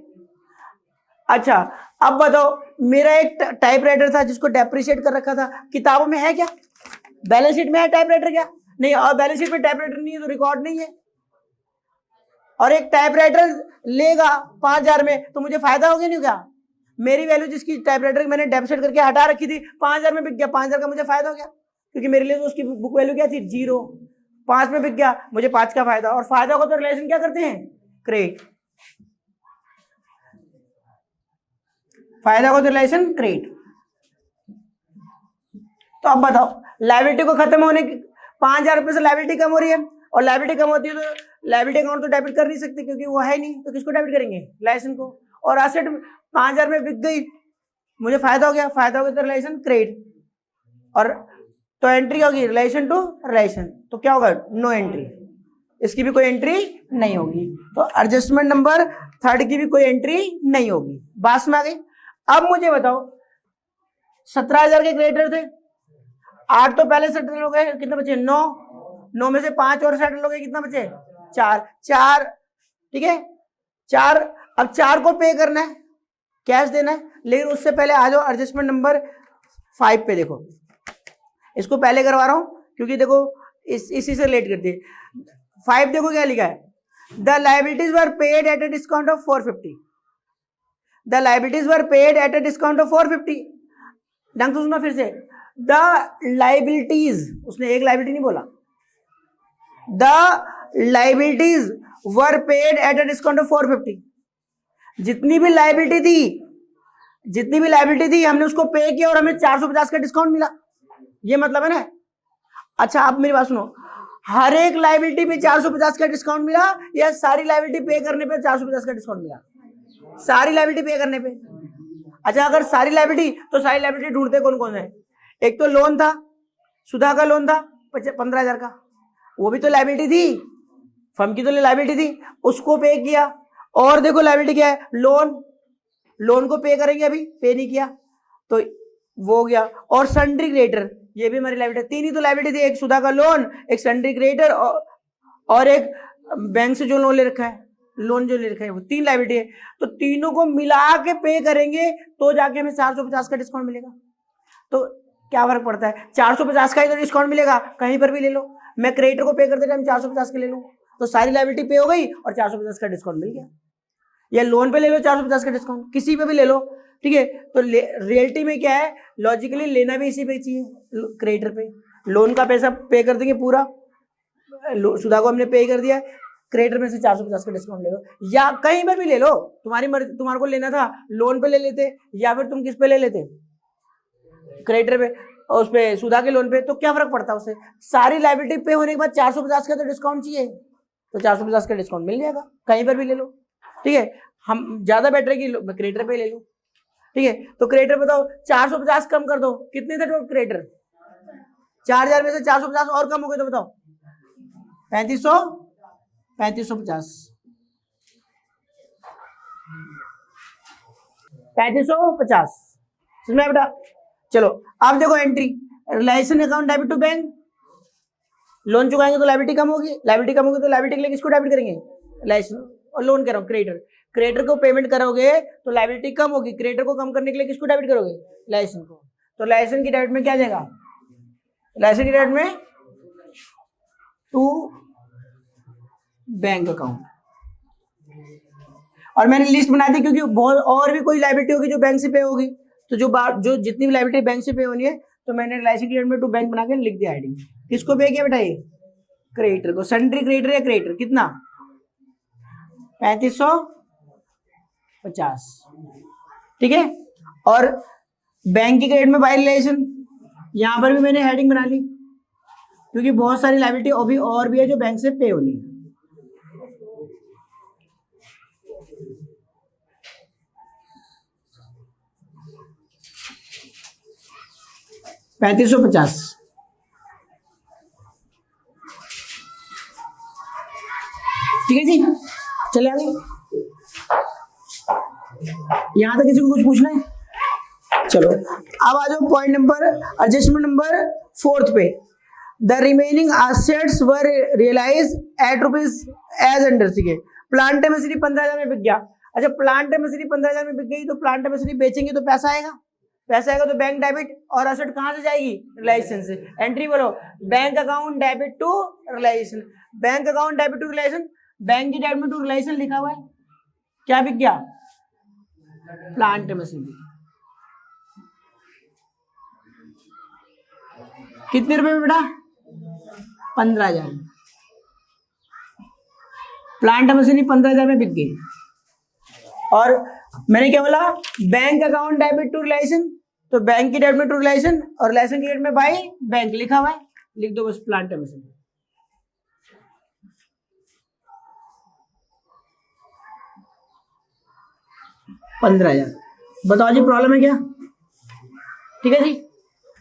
अच्छा, अब बताओ, मेरा एक टाइपराइटर था जिसको डेप्रिशिएट कर रखा था, किताबों में है क्या, बैलेंस शीट में है टाइपराइटर क्या, नहीं, और बैलेंस शीट में टाइपराइटर नहीं है तो रिकॉर्ड नहीं है। और एक टाइपराइटर लेगा 5,000 में तो मुझे फायदा हो गया नहीं क्या, मेरी वैल्यू जिसकी टाइपराइटर मैंने डेप्रिशिएट करके हटा रखी थी 5,000 में बिक गया, 5,000 का मुझे फायदा हो गया, क्योंकि मेरे लिए तो उसकी बुक वैल्यू क्या थी, 0, 5 में बिक गया, मुझे 5 का फायदा, और फायदा को तो रिलेशन क्या करते हैं, क्रेडिट, फायदा को तो रिलेशन क्रेडिट। तो अब बताओ, लायबिलिटी को खत्म होने की 5,000 रुपये से लायबिलिटी कम हो रही है, और लायबिलिटी कम होती है तो लायबिलिटी अकाउंट तो डेबिट कर नहीं सकते क्योंकि वो है नहीं, तो किसको डेबिट करेंगे, रिलेशन को। और एसेट 5,000 में बिक गई, मुझे फायदा हो गया, फायदा हो गया तो रिलेशन क्रेडिट, और तो एंट्री होगी रिलेशन टू रिलेशन, तो क्या होगा, नो एंट्री, इसकी भी कोई एंट्री नहीं होगी। तो एडजस्टमेंट नंबर थर्ड की भी कोई एंट्री नहीं होगी, बात में आ गई। अब मुझे बताओ, 17,000 के क्रेडिटर थे, 8 तो पहले सेटल हो गए, कितने बचे, 9, 9 में से 5 और सेटल हो गए, कितना बचे 4, 4 ठीक है 4। अब 4 को पे करना है, कैश देना है, लेकिन उससे पहले आ जाओ एडजस्टमेंट नंबर 5 पे। देखो इसको पहले करवा रहा हूं क्योंकि देखो इसी से रिलेट करती है। 5 देखो क्या लिखा है, the liabilities were paid at a discount of 450। The liabilities were paid at a discount of 450। ढंग से सुना फिर से, द लाइबिलिटीज, उसने एक लाइबिलिटी नहीं बोला, the liabilities were paid at a discount of 450। जितनी भी लाइबिलिटी थी हमने उसको पे किया और हमें 450 का डिस्काउंट मिला, ये मतलब है ना। अच्छा आप मेरी बात सुनो, हर एक लाइबिलिटी पे 450 का डिस्काउंट मिला या सारी लाइबिलिटी पे करने पे 450 का डिस्काउंट मिला? सारी लाइबिलिटी पे करने पे। अच्छा अगर सारी लाइबिलिटी, तो सारी लाइबिलिटी ढूंढते कौन कौन है? एक तो लोन था, सुधा का लोन था 15,000 का, वो भी तो लाइबिलिटी थी, फर्म की तो लाइबिलिटी थी, उसको पे किया। और देखो लाइबिलिटी क्या है, लोन को पे करेंगे, अभी पे नहीं किया तो वो हो गया। और सन्ड्री क्रेडिटर, ये भी हमारी लाइबिलिटी। 3 ही तो लाइबिलिटी थी, एक सुधा का लोन, एक सन्ड्री क्रेडिटर और एक बैंक से जो लोन ले रखा है, लोन जो ले रखा है, वो 3 लाइबिलिटी है। तो तीनों को मिला के पे करेंगे तो जाके हमें 450 का डिस्काउंट मिलेगा। तो क्या फर्क पड़ता है, 450 का ही तो डिस्काउंट मिलेगा, कहीं पर भी ले लो। मैं क्रेडिटर को पे करते टाइम 450 के ले लूँ तो सारी लाइबिलिटी पे हो गई और 450 का डिस्काउंट मिल गया। या लोन पे ले लो 450 का डिस्काउंट, किसी पे भी ले लो, ठीक है। तो रियलिटी में क्या है, लॉजिकली लेना भी इसी पे चाहिए, क्रेडिटर पे। लोन का पैसा पे कर देंगे पूरा, सुधा को हमने पे कर दिया, क्रेडिटर में से 450 का डिस्काउंट ले लो, या कहीं पर भी ले लो, तुम्हारी मर्जी। तुम्हारे को लेना था लोन पे ले लेते, या फिर तुम किस पे ले लेते, क्रेडिटर पे, और उस पे सुधा के लोन पे, तो क्या फर्क पड़ता है उससे। सारी लाइबिलिटी पे होने के बाद 450 का तो डिस्काउंट चाहिए, तो 450 का डिस्काउंट मिल जाएगा, कहीं पर भी ले लो, ठीक है। हम ज्यादा बेटर है कि क्रेडिटर पे ले लो, ठीक है। तो क्रेडिटर बताओ 450 कम कर दो, कितने थे टोटल क्रेडिटर? 4,000 में से 450 और कम हो गए तो बताओ 3500, 3550, 3550 समझ बेटा। चलो अब देखो entry, realisation account debit to bank, loan चुकाएंगे तो लायबिलिटी कम होगी, लायबिलिटी कम होगी तो लायबिलिटी के लिए किसको डेबिट करेंगे, रिलेशन। और लोन कह रहा हूँ क्रेडिटर को पेमेंट करोगे तो लायबिलिटी कम होगी, क्रेडिटर को कम करने के लिए किसको डेबिट करोगे, रिलेशन को। तो रिलेशन की डेबिट में क्या जाएगा, रिलेशन की डेबिट में टू बैंक अकाउंट। और मैंने लिस्ट बना दी क्योंकि बहुत और भी कोई लायबिलिटी होगी जो बैंक से पे होगी, तो जो जितनी भी लायबिलिटी बैंक से पे होनी है, तो मैंने रिलेशन की डेबिट में टू बैंक बना के लिख दिया हेडिंग। किसको पे किया बेटा, ये क्रेडिटर को। सन्ड्री क्रेडिटर या क्रेडिटर कितना, 3550, ठीक है। और बैंक की क्रेडिट में बाय रिलेशन, यहां पर भी मैंने हेडिंग बना ली क्योंकि बहुत सारी लायबिलिटी अभी और भी है जो बैंक से पे होनी है। $3550, ठीक है जी। चले आगे, यहां तक किसी को कुछ पूछना है? चलो अब आ जाओ पॉइंट नंबर, एडजस्टमेंट नंबर 4 पे। The remaining assets were realise at rupees as under, ठीक है। प्लांट मशीनरी 15,000 में बिक गया। अच्छा प्लांट मशीनरी 15,000 में बिक गई तो प्लांट मशीनरी बेचेंगे तो पैसा आएगा, पैसा आएगा तो बैंक डेबिट, और एसेट कहां से जाएगी, रिलायंस से। एंट्री बोलो, bank account debit to reliance, bank account debit to reliance, bank की डेबिट में टू रिलायंस लिखा हुआ है, क्या बिक गया, प्लांट मशीनरी। कितने रुपए में बेटा, 15,000। प्लांट मशीनरी 15,000 में बिक गई। और मैंने क्या बोला, bank account debit to realisation, तो बैंक की डेबिट में टू रिलेशन, और रिलेशन की डेबिट में बाय बैंक लिखा हुआ है, लिख दो बस प्लांट मशीनरी। $15,000। बताओ जी प्रॉब्लम है क्या, ठीक है जी।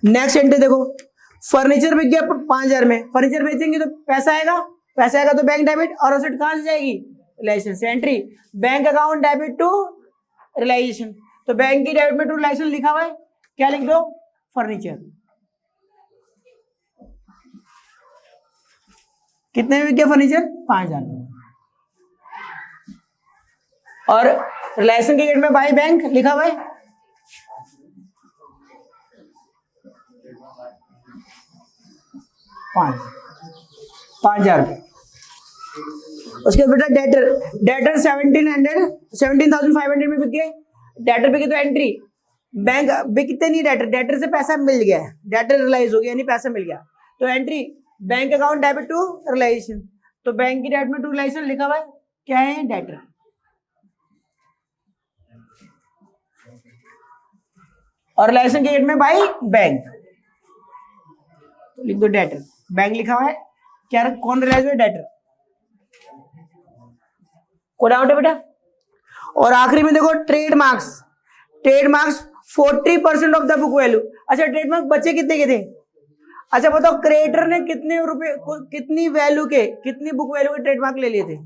नेक्स्ट एंट्री देखो, फर्नीचर बिक गया 5,000 में, फर्नीचर बेचेंगे तो पैसा आएगा, पैसा आएगा तो बैंक डेबिट, और एसेट कहां से जाएगी, रिलेशन से। Entry bank account debit to reliance, तो बैंक की डेबिट में टू रिलायंस लिखा हुआ है, क्या लिख दो, फर्नीचर। कितने में बिक गया फर्नीचर? 5,000 में। और रिलायंस के गेट में बाई बैंक लिखा हुआ है 5,000 रुपये। उसके बेटा डेटर 17,500 में बिक गए। डेटर बिके तो एंट्री, बैंक बिकते नहीं, डेटर से पैसा मिल गया, डेटर रिलाइज हो गया यानी पैसा मिल गया, तो entry bank account debit to reliance. तो बैंक की डेट में टू रिलायंस लिखा हुआ है क्या है? डेटर। और रिलायंस के गेट में बाई बैंक, तो लिख दो डेटर, बैंक लिखा हुआ है क्या? कौन रिलायंस में? डेटर। कोड आउट है बेटा। और आखिरी में देखो trademarks 40% of the book value. अच्छा ट्रेडमार्क बचे कितने के थे? अच्छा बताओ क्रिएटर ने कितने रुपए, कितनी वैल्यू के, कितनी बुक वैल्यू के ट्रेडमार्क ले लिए थे?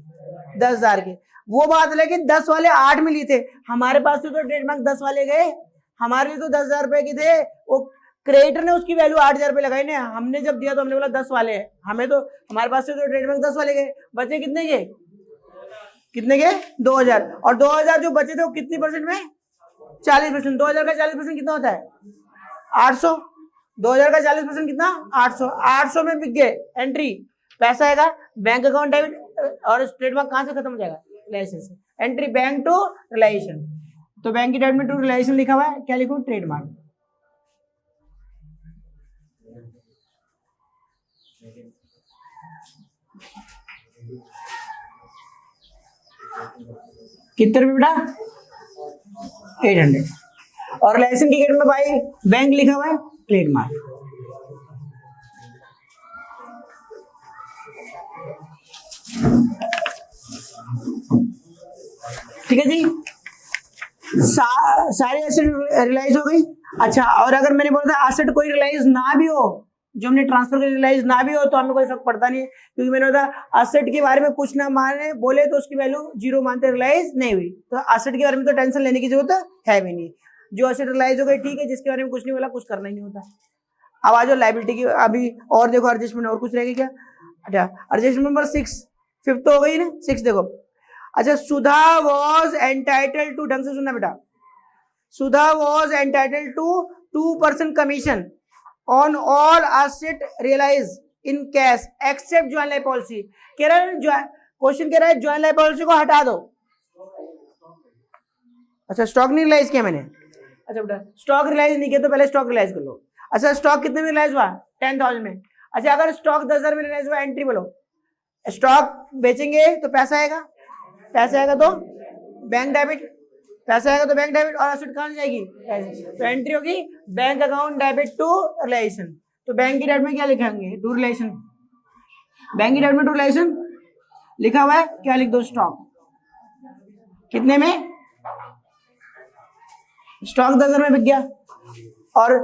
10,000 के। वो बात है लेकिन 10 वाले 8 में लिए थे, हमारे पास तो ट्रेडमार्क 10 वाले गए, हमारे लिए तो 10,000 रुपए के थे, वो क्रिएटर ने उसकी वैल्यू 8,000 रुपए लगाई ना, हमने जब दिया तो हमने बोला 10 वाले हैं, हमें तो हमारे पास से तो ट्रेडमार्क 10 वाले गए, बचे कितने के? 2,000। और 2,000 जो बचे थे वो कितनी परसेंट में? 40%। 2,000 का 40% कितना होता है? 800। 2,000 का 40% कितना? 800। 800 में बिक गए, एंट्री पैसा आएगा बैंक अकाउंट डेबिट, और ट्रेडमार्क कहां से खत्म हो जाएगा? लाइसेंस से। एंट्री बैंक टू रिलायंस, तो बैंक की डेट में टू रिलायंस लिखा हुआ है, क्या लिखूं? ट्रेडमार्क। कितने रुपए बेटा? 800। और रिलायंस की गेट में भाई बैंक लिखा हुआ है, ट्रेडमार्क। ठीक है जी, सारे एसेट रिलाइज हो गई। अच्छा और अगर मैंने बोला था एसेट कोई रिलाइज ना भी हो, जो हमने ट्रांसफर कर रिलाइज ना भी हो, तो हमें कोई फर्क पड़ता नहीं है, क्योंकि मैंने बोला एसेट के बारे में कुछ ना माने बोले तो उसकी वैल्यू 0 मानते, रिलाइज नहीं हुई, तो एसेट के बारे में तो टेंशन लेने की जरूरत है भी नहीं। जो एसेट रिलाइज हो गई ठीक है, जिसके बारे में कुछ नहीं बोला, कुछ करना ही नहीं होता। अब आ जाओ लायबिलिटी की, अभी और देखो एडजस्टमेंट, और कुछ रहेगी क्या? अच्छा एडजस्टमेंट नंबर 6, 5 तो हो गई ना, 6 देखो। अच्छा सुधा वॉज एंटाइटल्ड टू, ढंग से सुनना बेटा, Sudha was entitled to 2% commission on all asset realise in cash except joint life policy. कह रहा है क्वेश्चन कह रहा है ज्वाइंट लाइफ पॉलिसी को हटा दो। अच्छा स्टॉक नहीं रियलाइज किया मैंने, अच्छा बेटा स्टॉक रियलाइज नहीं किया तो पहले स्टॉक रियलाइज कर लो। अच्छा स्टॉक कितने में रियलाइज हुआ? 10,000 में। अच्छा अगर स्टॉक 10,000 में रियलाइज हुआ, एंट्री बोलो। स्टॉक बेचेंगे तो पैसा आएगा, पैसा आएगा तो बैंक डेबिट, पैसा आएगा तो बैंक डेबिट, और एसेट कहां जाएगी? तो एंट्री होगी bank account debit to realisation. तो बैंक की डेट में क्या लिखेंगे? To realisation. बैंक की डेट में टू रिलेशन लिखा हुआ है, क्या लिख दो? स्टॉक। कितने में? स्टॉक 10,000 में बिक गया, और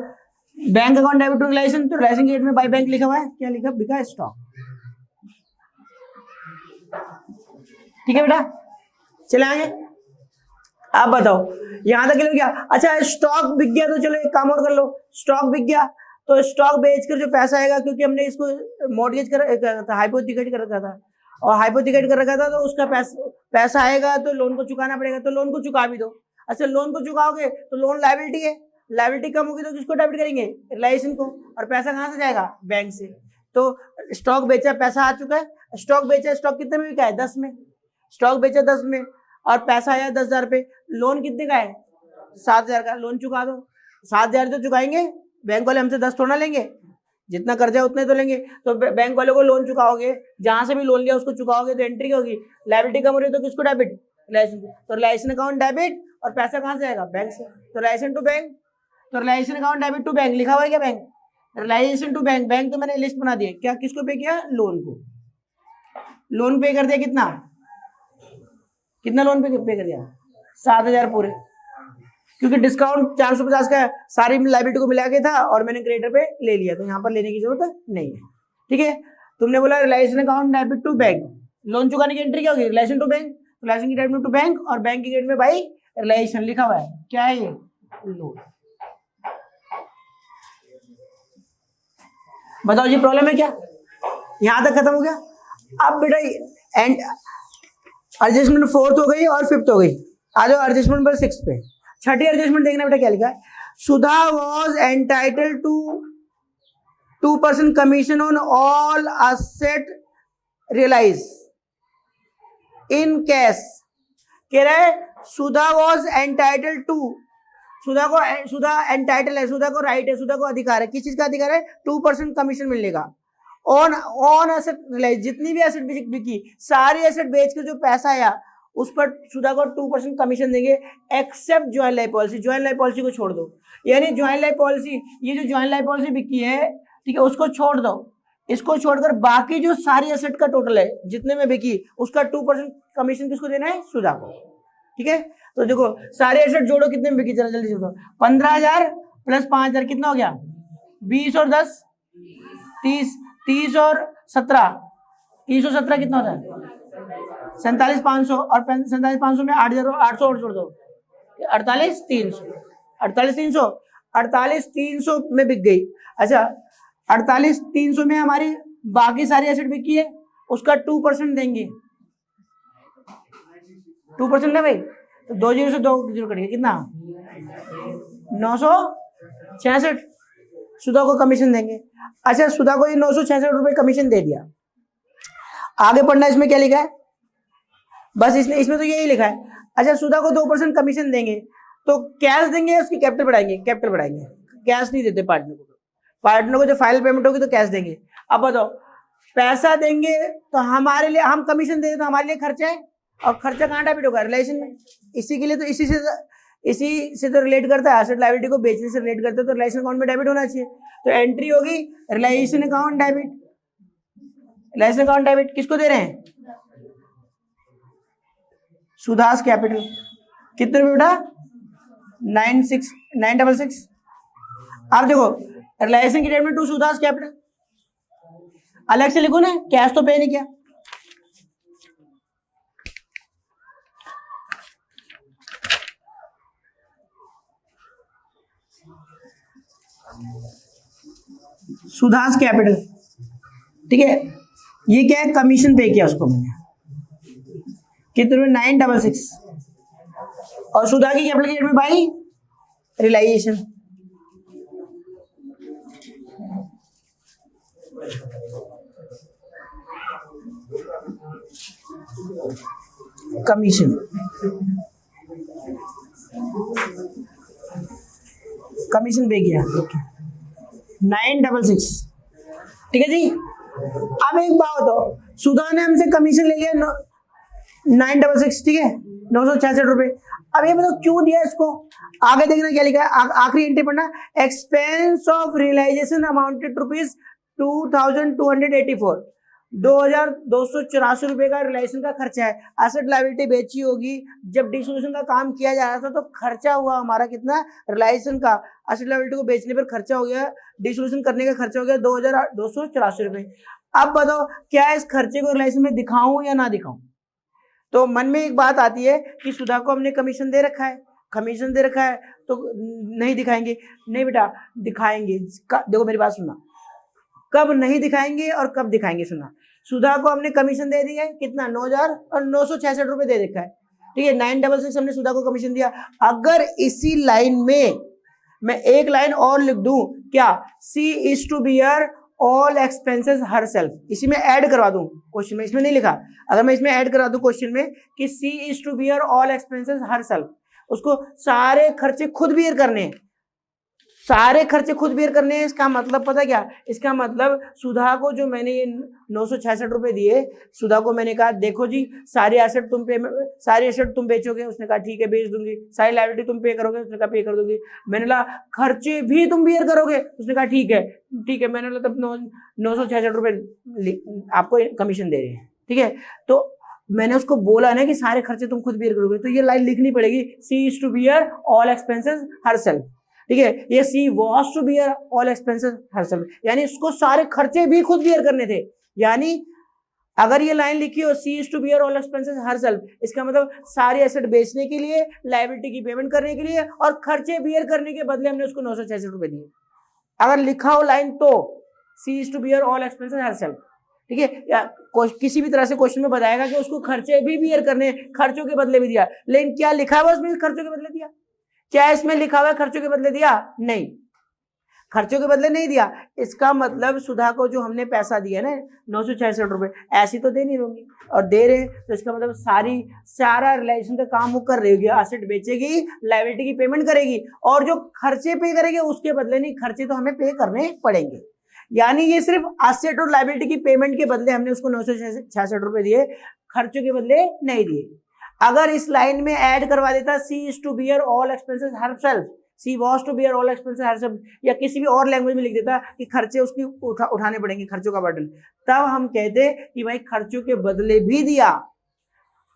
bank account debit to realisation, तो रिलेशन की डेट में बाय बैंक लिखा हुआ है, क्या लिखा? बिका है स्टॉक। ठीक है बेटा, चले आगे। आप बताओ यहां तक क्या? अच्छा स्टॉक बिक गया तो चलो एक काम और कर लो, स्टॉक बिक गया तो स्टॉक बेचकर जो पैसा आएगा, क्योंकि हमने इसको मॉर्गेज कर था, हाइपोथिकेट कर रखा था, और हाइपोथिकेट कर रखा था तो उसका पैसा आएगा तो लोन को चुकाना पड़ेगा, तो लोन को चुका भी दो। अच्छा लोन को चुकाओगे तो लोन लायबिलिटी है, लायबिलिटी कम होगी तो किसको डेबिट करेंगे? रिलायंस को, और पैसा कहां से जाएगा? बैंक से। तो स्टॉक बेचा, पैसा आ चुका है, स्टॉक बेचा, स्टॉक कितने में बिका है? 10 में। स्टॉक बेचा 10 में और पैसा आया 10,000 पे, लोन कितने का है? 7,000 का, लोन चुका दो। 7,000 तो चुकाएंगे, बैंक वाले हमसे 10 थोड़ा लेंगे, जितना कर्जा उतने तो लेंगे, तो बैंक वाले को लोन चुकाओगे, जहां से भी लोन लिया उसको चुकाओगे, तो एंट्री होगी, लायबिलिटी कम हो रही है तो किसको डेबिट? रिलायंस को। तो रिलायंस अकाउंट डेबिट, और पैसा कहां से आएगा? बैंक से। तो रिलायंस टू बैंक, तो रिलायंस अकाउंट डेबिट टू बैंक लिखा हुआ है क्या? बैंक, रिलायंस टू बैंक, बैंक तो मैंने लिस्ट बना दिया, क्या किसको पे किया? लोन को। लोन पे कर दिया, कितना कितना लोन पे कर दिया? 7,000 पूरे, क्योंकि डिस्काउंट 450 का सारी लायबिलिटी को मिला के था और मैंने क्रेडिटर पे ले लिया, तो यहाँ पर लेने की जरूरत नहीं है। ठीक है, तुमने बोला रिलायंस account debit to bank, loan चुकाने की एंट्री क्या होगी? रिलेशन टू बैंक, रिलेशन की डेट में टू बैंक, और बैंक की डेट में भाई रिलेशन लिखा हुआ है, क्या है ये? लोन। बताओ जी प्रॉब्लम है क्या? यहां तक खत्म हो गया। अब बेटा एंड एडजस्टमेंट फोर्थ हो गई और फिफ्थ हो गई, आ जाओ एडजस्टमेंट नंबर 6 पे। छठी एडजस्टमेंट देखना बेटा क्या लिखा है, Sudha was entitled to 2% commission on all asset realise in cash. कह रहा है Sudha was entitled to, Sudha entitle है, सुधा को राइट है, सुधा को अधिकार है, किस चीज का अधिकार है, 2% कमीशन मिलने का ऑन एसेट रियलाइज, जितनी भी एसेट बिकी, सारी एसेट बेच के जो पैसा आया उस पर सुधा को 2% कमीशन देंगे, except joint life policy. Joint life policy को छोड़ दो, यानी ज्वाइंट लाइफ पॉलिसी, ये जो ज्वाइंट लाइफ पॉलिसी बिकी है, ठीक है, उसको छोड़ दो, इसको छोड़कर बाकी जो सारी एसेट का टोटल है जितने में बिकी उसका 2% कमीशन किसको देना है, सुधा को। ठीक है, तो देखो सारे एसेट जोड़ो, कितने में बिकी, चलो जल्दी से बताओ। 15,000 प्लस 5,000 कितना हो गया, 20 और 10 30, 30 और 17, 30 और 17 कितना होता है, 47,500, और 47,500 में 8,800 और जोड़ दो, 48,300, 48,300, 48,300 में बिक गई। अच्छा 48,300 में हमारी बाकी सारी एसेट बिकी है, उसका 2% देंगे, 2% है भाई, तो 2 जीरो से 2 जीरो कटेगा, कितना 966 सुधा को कमीशन देंगे। अच्छा सुधा को ये 966 रुपए कमीशन दे दिया, आगे पढ़ना इसमें क्या लिखा है, बस इसमें तो यही लिखा है। अच्छा सुधा को 2% कमीशन देंगे, तो कैश देंगे उसकी कैपिटल बढ़ाएंगे, कैपिटल बढ़ाएंगे, कैश नहीं देते पार्टनर को, पार्टनर को जो फाइनल पेमेंट होगी तो कैश देंगे। अब बताओ पैसा देंगे तो हमारे लिए, हम कमीशन दे तो हमारे लिए खर्चा है, और खर्चा कहाँ डेबिट होगा, रिलेशन में, इसी के लिए तो इसी से तो रिलेट करता है, एसेट लायबिलिटी को बेचने से रिलेट करता है, तो रिलेशन अकाउंट में डेबिट होना चाहिए, तो एंट्री होगी relation account debit, relation account debit किसको दे रहे हैं, सुधास कैपिटल, कितने रुपए बेटा 966। अब देखो रिलेशन की डेबिट टू सुधास कैपिटल, अलग से लिखो ना, कैश तो पे नहीं किया। सुधास कैपिटल, ठीक है, ये क्या है, कमीशन पे किया उसको मैंने, कितने में 966, और सुधा की कैपिटल की में भाई रियलाइजेशन, कमीशन, कमीशन पे किया 966, ठीक है जी। अब एक बात हो, सुधा ने हमसे कमीशन ले लिया 966, ठीक है, 966 रुपए। अब ये बताओ क्यों दिया इसको, आगे देखना क्या लिखा है, आखिरी एंट्री पढ़ना, expense of realisation amounted rupees 2,284, 2,284 रुपए का रियलाइजेशन का खर्चा है। एसेट लायबिलिटी बेची होगी, जब डिसोल्यूशन का काम किया जा रहा था तो खर्चा हुआ हमारा कितना, रियलाइजेशन का, एसेट लायबिलिटी को बेचने पर खर्चा हो गया, डिसोल्यूशन करने का खर्चा हो गया 2,284 रुपए। अब बताओ क्या इस खर्चे को रियलाइजेशन में दिखाऊं या ना दिखाऊं, तो मन में एक बात आती है कि सुधा को हमने कमीशन दे रखा है, कमीशन दे रखा है तो नहीं दिखाएंगे, नहीं बेटा दिखाएंगे। देखो मेरी बात सुनना, कब नहीं दिखाएंगे और कब दिखाएंगे, सुना, सुधा को हमने कमीशन दे दिया है कितना, 9,000 और 966 रुपए दे रखा है, ठीक है, 966 हमने सुधा को कमीशन दिया। अगर इसी लाइन में मैं एक लाइन और लिख दूं, क्या, she is to bear all expenses herself, इसी में ऐड करवा दूं क्वेश्चन में, इसमें नहीं लिखा, अगर मैं इसमें ऐड करा दूं क्वेश्चन में कि she is to bear all expenses herself, उसको सारे खर्चे खुद बियर करने हैं, सारे खर्चे खुद बियर करने हैं। इसका मतलब पता क्या, इसका मतलब सुधा को जो मैंने ये 966 रुपए दिए, सुधा को मैंने कहा देखो जी सारी एसेट तुम बेचोगे, उसने कहा ठीक है बेच दूंगी, सारी लायबिलिटी तुम पे करोगे, उसने कहा पे कर दूंगी, मैंने कहा खर्चे भी तुम बियर करोगे, उसने कहा ठीक है, मैंने बोला तब 966 रुपए आपको कमीशन दे रहे हैं, ठीक है, तो मैंने उसको बोला ना कि सारे खर्चे तुम खुद बियर करोगे, तो ये लाइन लिखनी पड़ेगी, she is to bear all expenses herself, ठीक है, ये she was to bear all expenses herself, यानी इसको सारे खर्चे भी खुद बियर करने थे। यानी अगर ये लाइन लिखी हो she is to bear all expenses herself, इसका मतलब सारी एसेट बेचने के लिए, लायबिलिटी की पेमेंट करने के लिए और खर्चे बियर करने के बदले हमने उसको 966 रुपए दिए। अगर लिखा हो लाइन तो she is to bear all expenses herself, ठीक है, या किसी भी तरह से क्वेश्चन में बताएगा कि उसको खर्चे भी बियर करने, खर्चों के बदले भी दिया, लेकिन क्या लिखा हुआ उसमें खर्चों के बदले दिया? क्या इसमें लिखा हुआ है खर्चों के बदले दिया? नहीं, खर्चों के बदले नहीं दिया। इसका मतलब सुधा को जो हमने पैसा दिया ना 966 रुपए, ऐसी तो दे नहीं होंगी, और दे रहे तो इसका मतलब सारा रिलेशन का काम वो कर रही होगी, एसेट बेचेगी, लायबिलिटी की पेमेंट करेगी, और जो खर्चे पे करेगी उसके बदले नहीं, खर्चे तो हमें पे करने पड़ेंगे। यानी ये सिर्फ एसेट और लायबिलिटी की पेमेंट के बदले हमने उसको 966 रुपए दिए, खर्चों के बदले नहीं दिए। अगर इस लाइन में ऐड करवा देता she is to bear all expenses herself, she was to bear all expenses herself, या किसी भी और लैंग्वेज में लिख देता कि खर्चे उसकी उठाने पड़ेंगे, खर्चों का बर्डन, तब हम कहते कि भाई खर्चों के बदले भी दिया।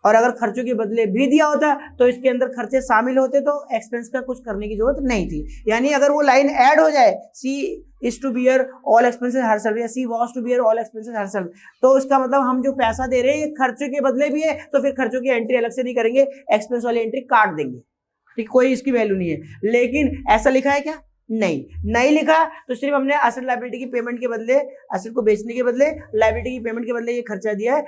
और अगर खर्चों के बदले भी दिया होता तो इसके अंदर खर्चे शामिल होते तो एक्सपेंस का कुछ करने की जरूरत नहीं थी। यानी अगर वो लाइन ऐड हो जाए she is to bear all expenses herself या she was to bear all expenses herself, तो उसका मतलब हम जो पैसा दे रहे हैं ये खर्चों के बदले भी है, तो फिर खर्चों की एंट्री अलग से नहीं करेंगे, एक्सपेंस वाली एंट्री काट देंगे, ठीक, कोई इसकी वैल्यू नहीं है। लेकिन ऐसा लिखा है क्या? नहीं लिखा, तो सिर्फ हमने एसेट लायबिलिटी की पेमेंट के बदले, एसेट को बेचने के बदले, लायबिलिटी की पेमेंट के बदले ये खर्चा दिया है,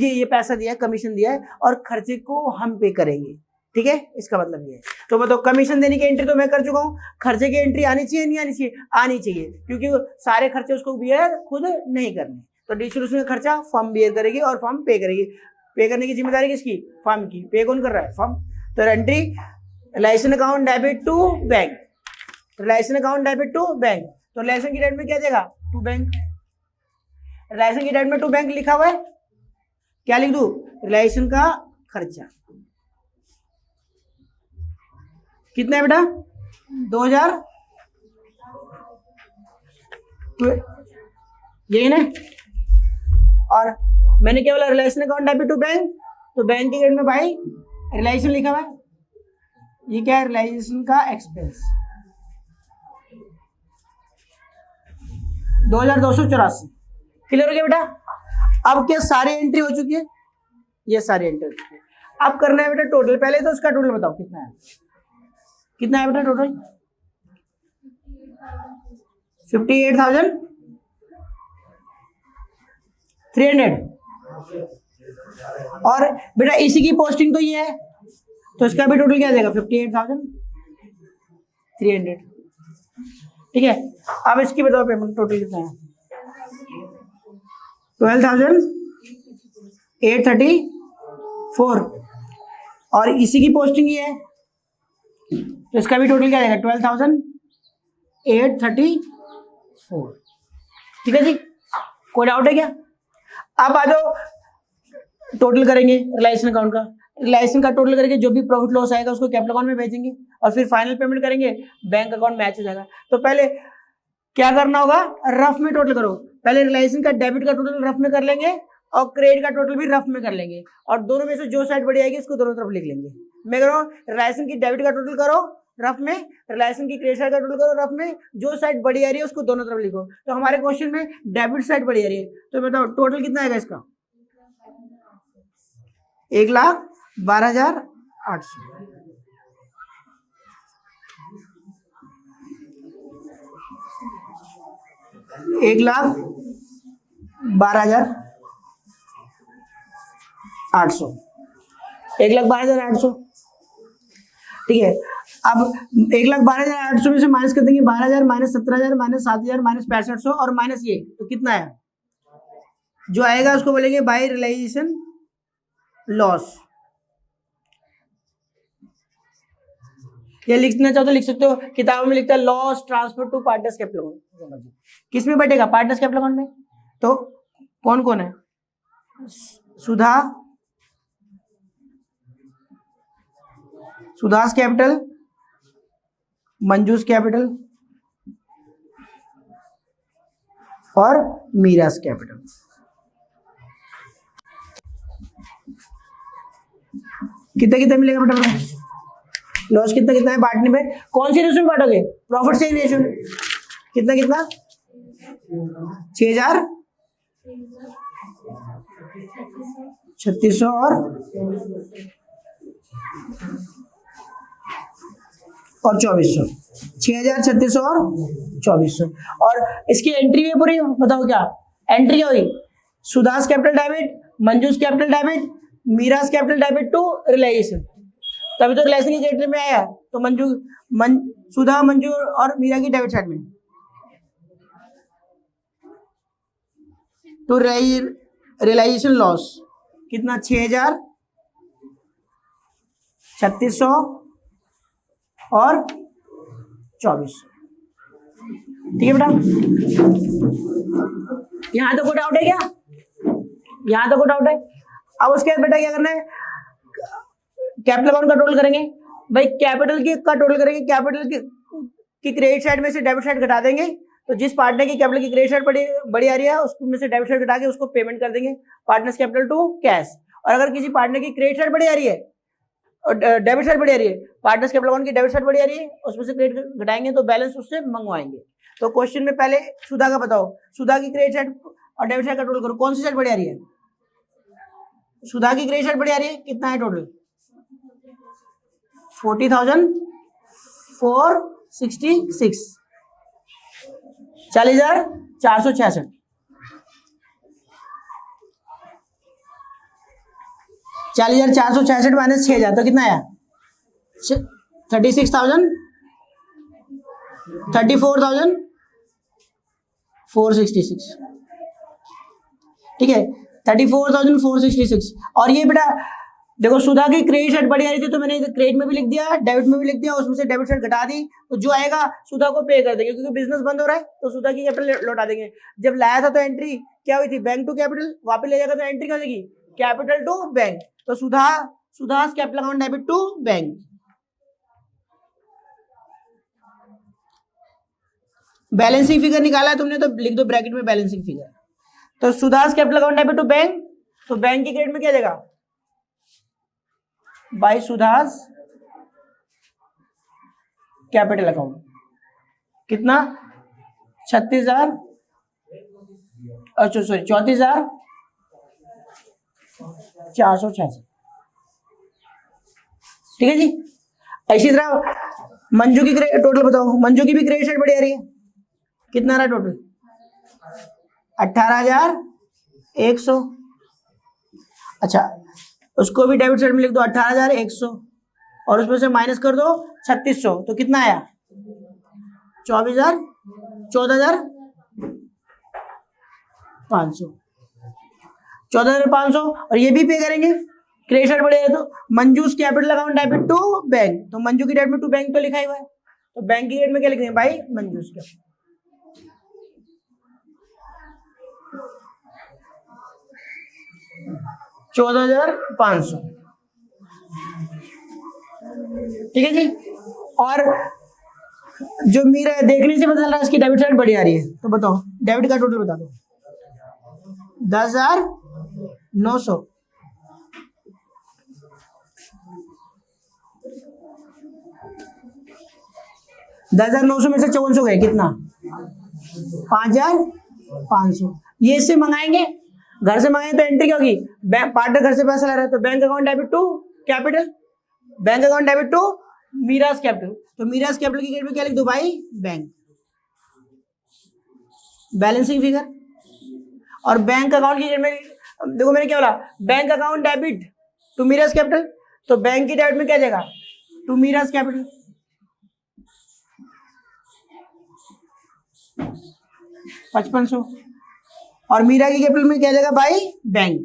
ये पैसा दिया है, कमीशन दिया है, और खर्चे को हम पे करेंगे, ठीक है, इसका मतलब ये है। तो बताओ कमीशन देने की एंट्री तो मैं कर चुका हूँ, खर्चे की एंट्री आनी चाहिए नहीं आनी चाहिए? आनी चाहिए, क्योंकि सारे खर्चे उसको बियर खुद नहीं करने, तो डिस्ट्रीब्यूशन का खर्चा फर्म बियर करेगी और फर्म पे करेगी। पे करने की जिम्मेदारी किसकी? फर्म की। पे कौन कर रहा है? फर्म। तो entry realisation account debit to bank, realisation account debit to bank, तो रिलेशन की डेट में क्या देगा? To bank. रिलेशन की डेट में टू बैंक लिखा हुआ है, क्या लिख दूं? रिलेशन का खर्चा कितना है बेटा? 2000, यही ना। और मैंने क्या बोला? Realisation account debit to bank, तो बैंक की डेट में भाई रिलेशन लिखा हुआ है, ये क्या है? रिलेशन का एक्सपेंस 2284। क्लियर हो गया बेटा? अब क्या सारी एंट्री हो चुकी है? ये सारी एंट्री हो चुकी है। अब करना है बेटा टोटल। पहले तो उसका टोटल बताओ कितना है, कितना है बेटा टोटल? 58,300। और बेटा इसी की पोस्टिंग तो ये है, तो इसका भी टोटल क्या देगा? 58,300, ठीक है। अब इसकी बताओ पेमेंट टोटल कितना है? 12,834, और इसी की पोस्टिंग ये है, तो इसका भी टोटल क्या देगा? 12,834, ठीक है जी। कोई डाउट है क्या? अब आ जाओ टोटल करेंगे रिलायंस अकाउंट का। रिलायंस का टोटल करके जो भी प्रॉफिट लॉस आएगा उसको कैपिटल अकाउंट में भेजेंगे, और फिर फाइनल पेमेंट करेंगे, बैंक अकाउंट मैच हो जाएगा। तो पहले क्या करना होगा? रफ में टोटल करो। पहले रिलायंस का डेबिट का टोटल रफ में कर लेंगे, और क्रेडिट का टोटल भी रफ में कर लेंगे, और दोनों में से जो साइड बड़ी आएगी उसको दोनों तरफ लिख लेंगे। मैं कह रहा हूँ रिलायंस की डेबिट का टोटल करो रफ में, रिलायंस की क्रेडिट साइड का टोटल करो रफ में, जो साइड बड़ी आ रही है उसको दोनों तरफ लिखो। तो हमारे क्वेश्चन में डेबिट साइड बड़ी आ रही है, तो बताओ टोटल कितना आएगा इसका? 1,12,800। 1,12,800, 1,12,800, ठीक है। अब 1,12,800 में से माइनस कर देंगे 12,000 माइनस 17,000 माइनस 7,000 माइनस 6500 और माइनस ये, तो कितना है? जो आएगा उसको बोलेंगे बाय रियलाइजेशन लॉस। ये लिखना चाहो तो लिख सकते हो, किताबों में लिखता है loss transfer to partners capital account. किस में बैठेगा? पार्टनर्स कैपिटल अकाउंट में। तो कौन कौन है? सुधा, सुधास कैपिटल, मंजूस कैपिटल और मीरास कैपिटल। कितना कितना मिलेगा बेटा? लॉस कितना कितना है बांटने में? कौन सी रेशियो में बांटोगे? प्रॉफिट से रेशियो में। कितना कितना? 6,000, 3,600 और 2,400। 6,000, 3,600 और 2,400। और इसकी एंट्री है पूरी, बताओ क्या एंट्री क्या हुई? Sudha's capital debit, Manju's capital debit, Meera's capital debit to realisation. तभी तो रिलायंस की क्रेडिट में आया। तो सुधा, मंजू और मीरा की डेबिट साइड में तो रियलाइजेशन लॉस कितना 6000, 3600 और 2400। ठीक है बेटा, यहां तो कोई डाउट है क्या? यहां तो कोई डाउट है? अब उसके बाद बेटा क्या करना है, कैपिटल अकाउंट का टोटल करेंगे भाई, कैपिटल की का टोटल करेंगे, कैपिटल की क्रेडिट साइड में से डेबिट साइड घटा देंगे। तो जिस पार्टनर की कैपिटल की क्रेडिट साइड बड़ी आ रही है उसमें से डेबिट साइड घटा के उसको पेमेंट कर देंगे, पार्टनर्स कैपिटल टू कैश। और अगर किसी पार्टनर की क्रेडिट साइड बड़ी आ रही है और डेबिट साइड बड़ी आ रही है, पार्टनर्स कैपिटल अकाउंट की डेबिट साइड बड़ी आ रही है, उसमें से क्रेडिट घटाएंगे तो बैलेंस उससे मंगवाएंगे। तो क्वेश्चन में पहले सुधा का बताओ, सुधा की क्रेडिट साइड और डेबिट साइड का टोटल करो, कौन सी साइड बड़ी आ रही है? सुधा की क्रेडिट साइड बड़ी आ रही है, कितना है टोटल? 40,466, 40,466। 40,466 माइनस 6,000 तो कितना आया? 36,000, 34,466। ठीक है, 34,466। और ये बेटा देखो, सुधा की क्रेडिट साइड बढ़ी आ रही थी तो मैंने क्रेडिट में भी लिख दिया, डेबिट में भी लिख दिया, उसमें से डेबिट साइड घटा दी, तो जो आएगा सुधा को पे कर देंगे, क्योंकि बिजनेस बंद हो रहा है तो सुधा की कैपिटल लौटा देंगे। जब लाया था तो एंट्री क्या हुई थी? Bank to capital. वापस ले जाएगा तो एंट्री क्या होगी? Capital to bank. तो Sudha capital account debit to bank. Balancing figure निकाला है तुमने तो लिख दो ब्रैकेट में बैलेंसिंग फिगर। तो Sudha's capital account debit to bank, तो बैंक की क्रेडिट में क्या जाएगा? बाय सुधास कैपिटल अकाउंट कितना? 36,000, अच्छा सॉरी 34,466। ठीक है जी। इसी तरह मंजू की टोटल बताओ, मंजू की भी क्रेडिट साइड बढ़ी आ रही है, कितना रहा टोटल? 18,100। अच्छा, उसको भी डेबिट साइड में लिख दो 18,100 और उसमें से माइनस कर दो 3,600, तो कितना आया? 14,500। 14,500 और ये भी पे करेंगे, क्रेडिट साइड बढ़ेगा तो Manju's capital account debit to bank, तो मंजू की डेबिट टू बैंक तो लिखा हुआ है, तो बैंक की डेट में क्या लिखेंगे भाई? मंजूस का 14,500। ठीक है जी। और जो मीरा है देखने से पता चल रहा है इसकी डेबिट साइड बढ़ी आ रही है, तो बताओ डेबिट का टोटल बता दो। 10,900। 10,900 में से 5400 गए, कितना? 5,500। ये इससे मंगाएंगे, घर से मंगाएंगे तो एंट्री क्या होगी? पार्टनर घर से पैसा ला रहा है तो bank account debit to capital, bank account debit to Meera's capital, तो मीरास कैपिटल की क्रेडिट में क्या लिख दो भाई? बैंक। Balancing figure. और बैंक अकाउंट की क्रेडिट में देखो मैंने क्या बोला, bank account debit to Meera's capital, तो बैंक की डेबिट में क्या जाएगा? To Meera's capital. 5500। और मीरा की कैपिटल में क्या जाएगा भाई? बैंक।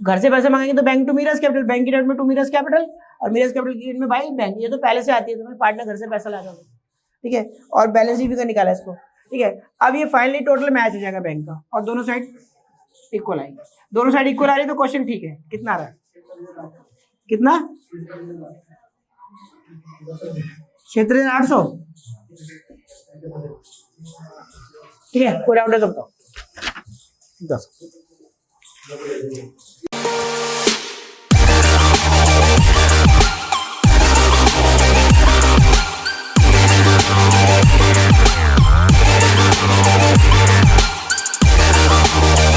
घर से पैसे मांगेंगे तो bank to Meera's capital, bank की डेबिट में टू मीरास कैपिटल और मीरास कैपिटल की डेबिट में भाई बैंक। ये तो पहले से आती है, तुम्हें पार्टनर घर से पैसा लाता है। ठीक है, और बैलेंस शीट फिगर निकाला इसको। ठीक है, अब ये फाइनली टोटल मैच हो जाएगा बैंक का और दोनों साइड इक्वल आएंगे। दोनों साइड इक्वल आ रही है तो क्वेश्चन ठीक है। कितना आ रहा है? कितना? 76,800। ठीक है, कोई डाउट है तो बताओ। 10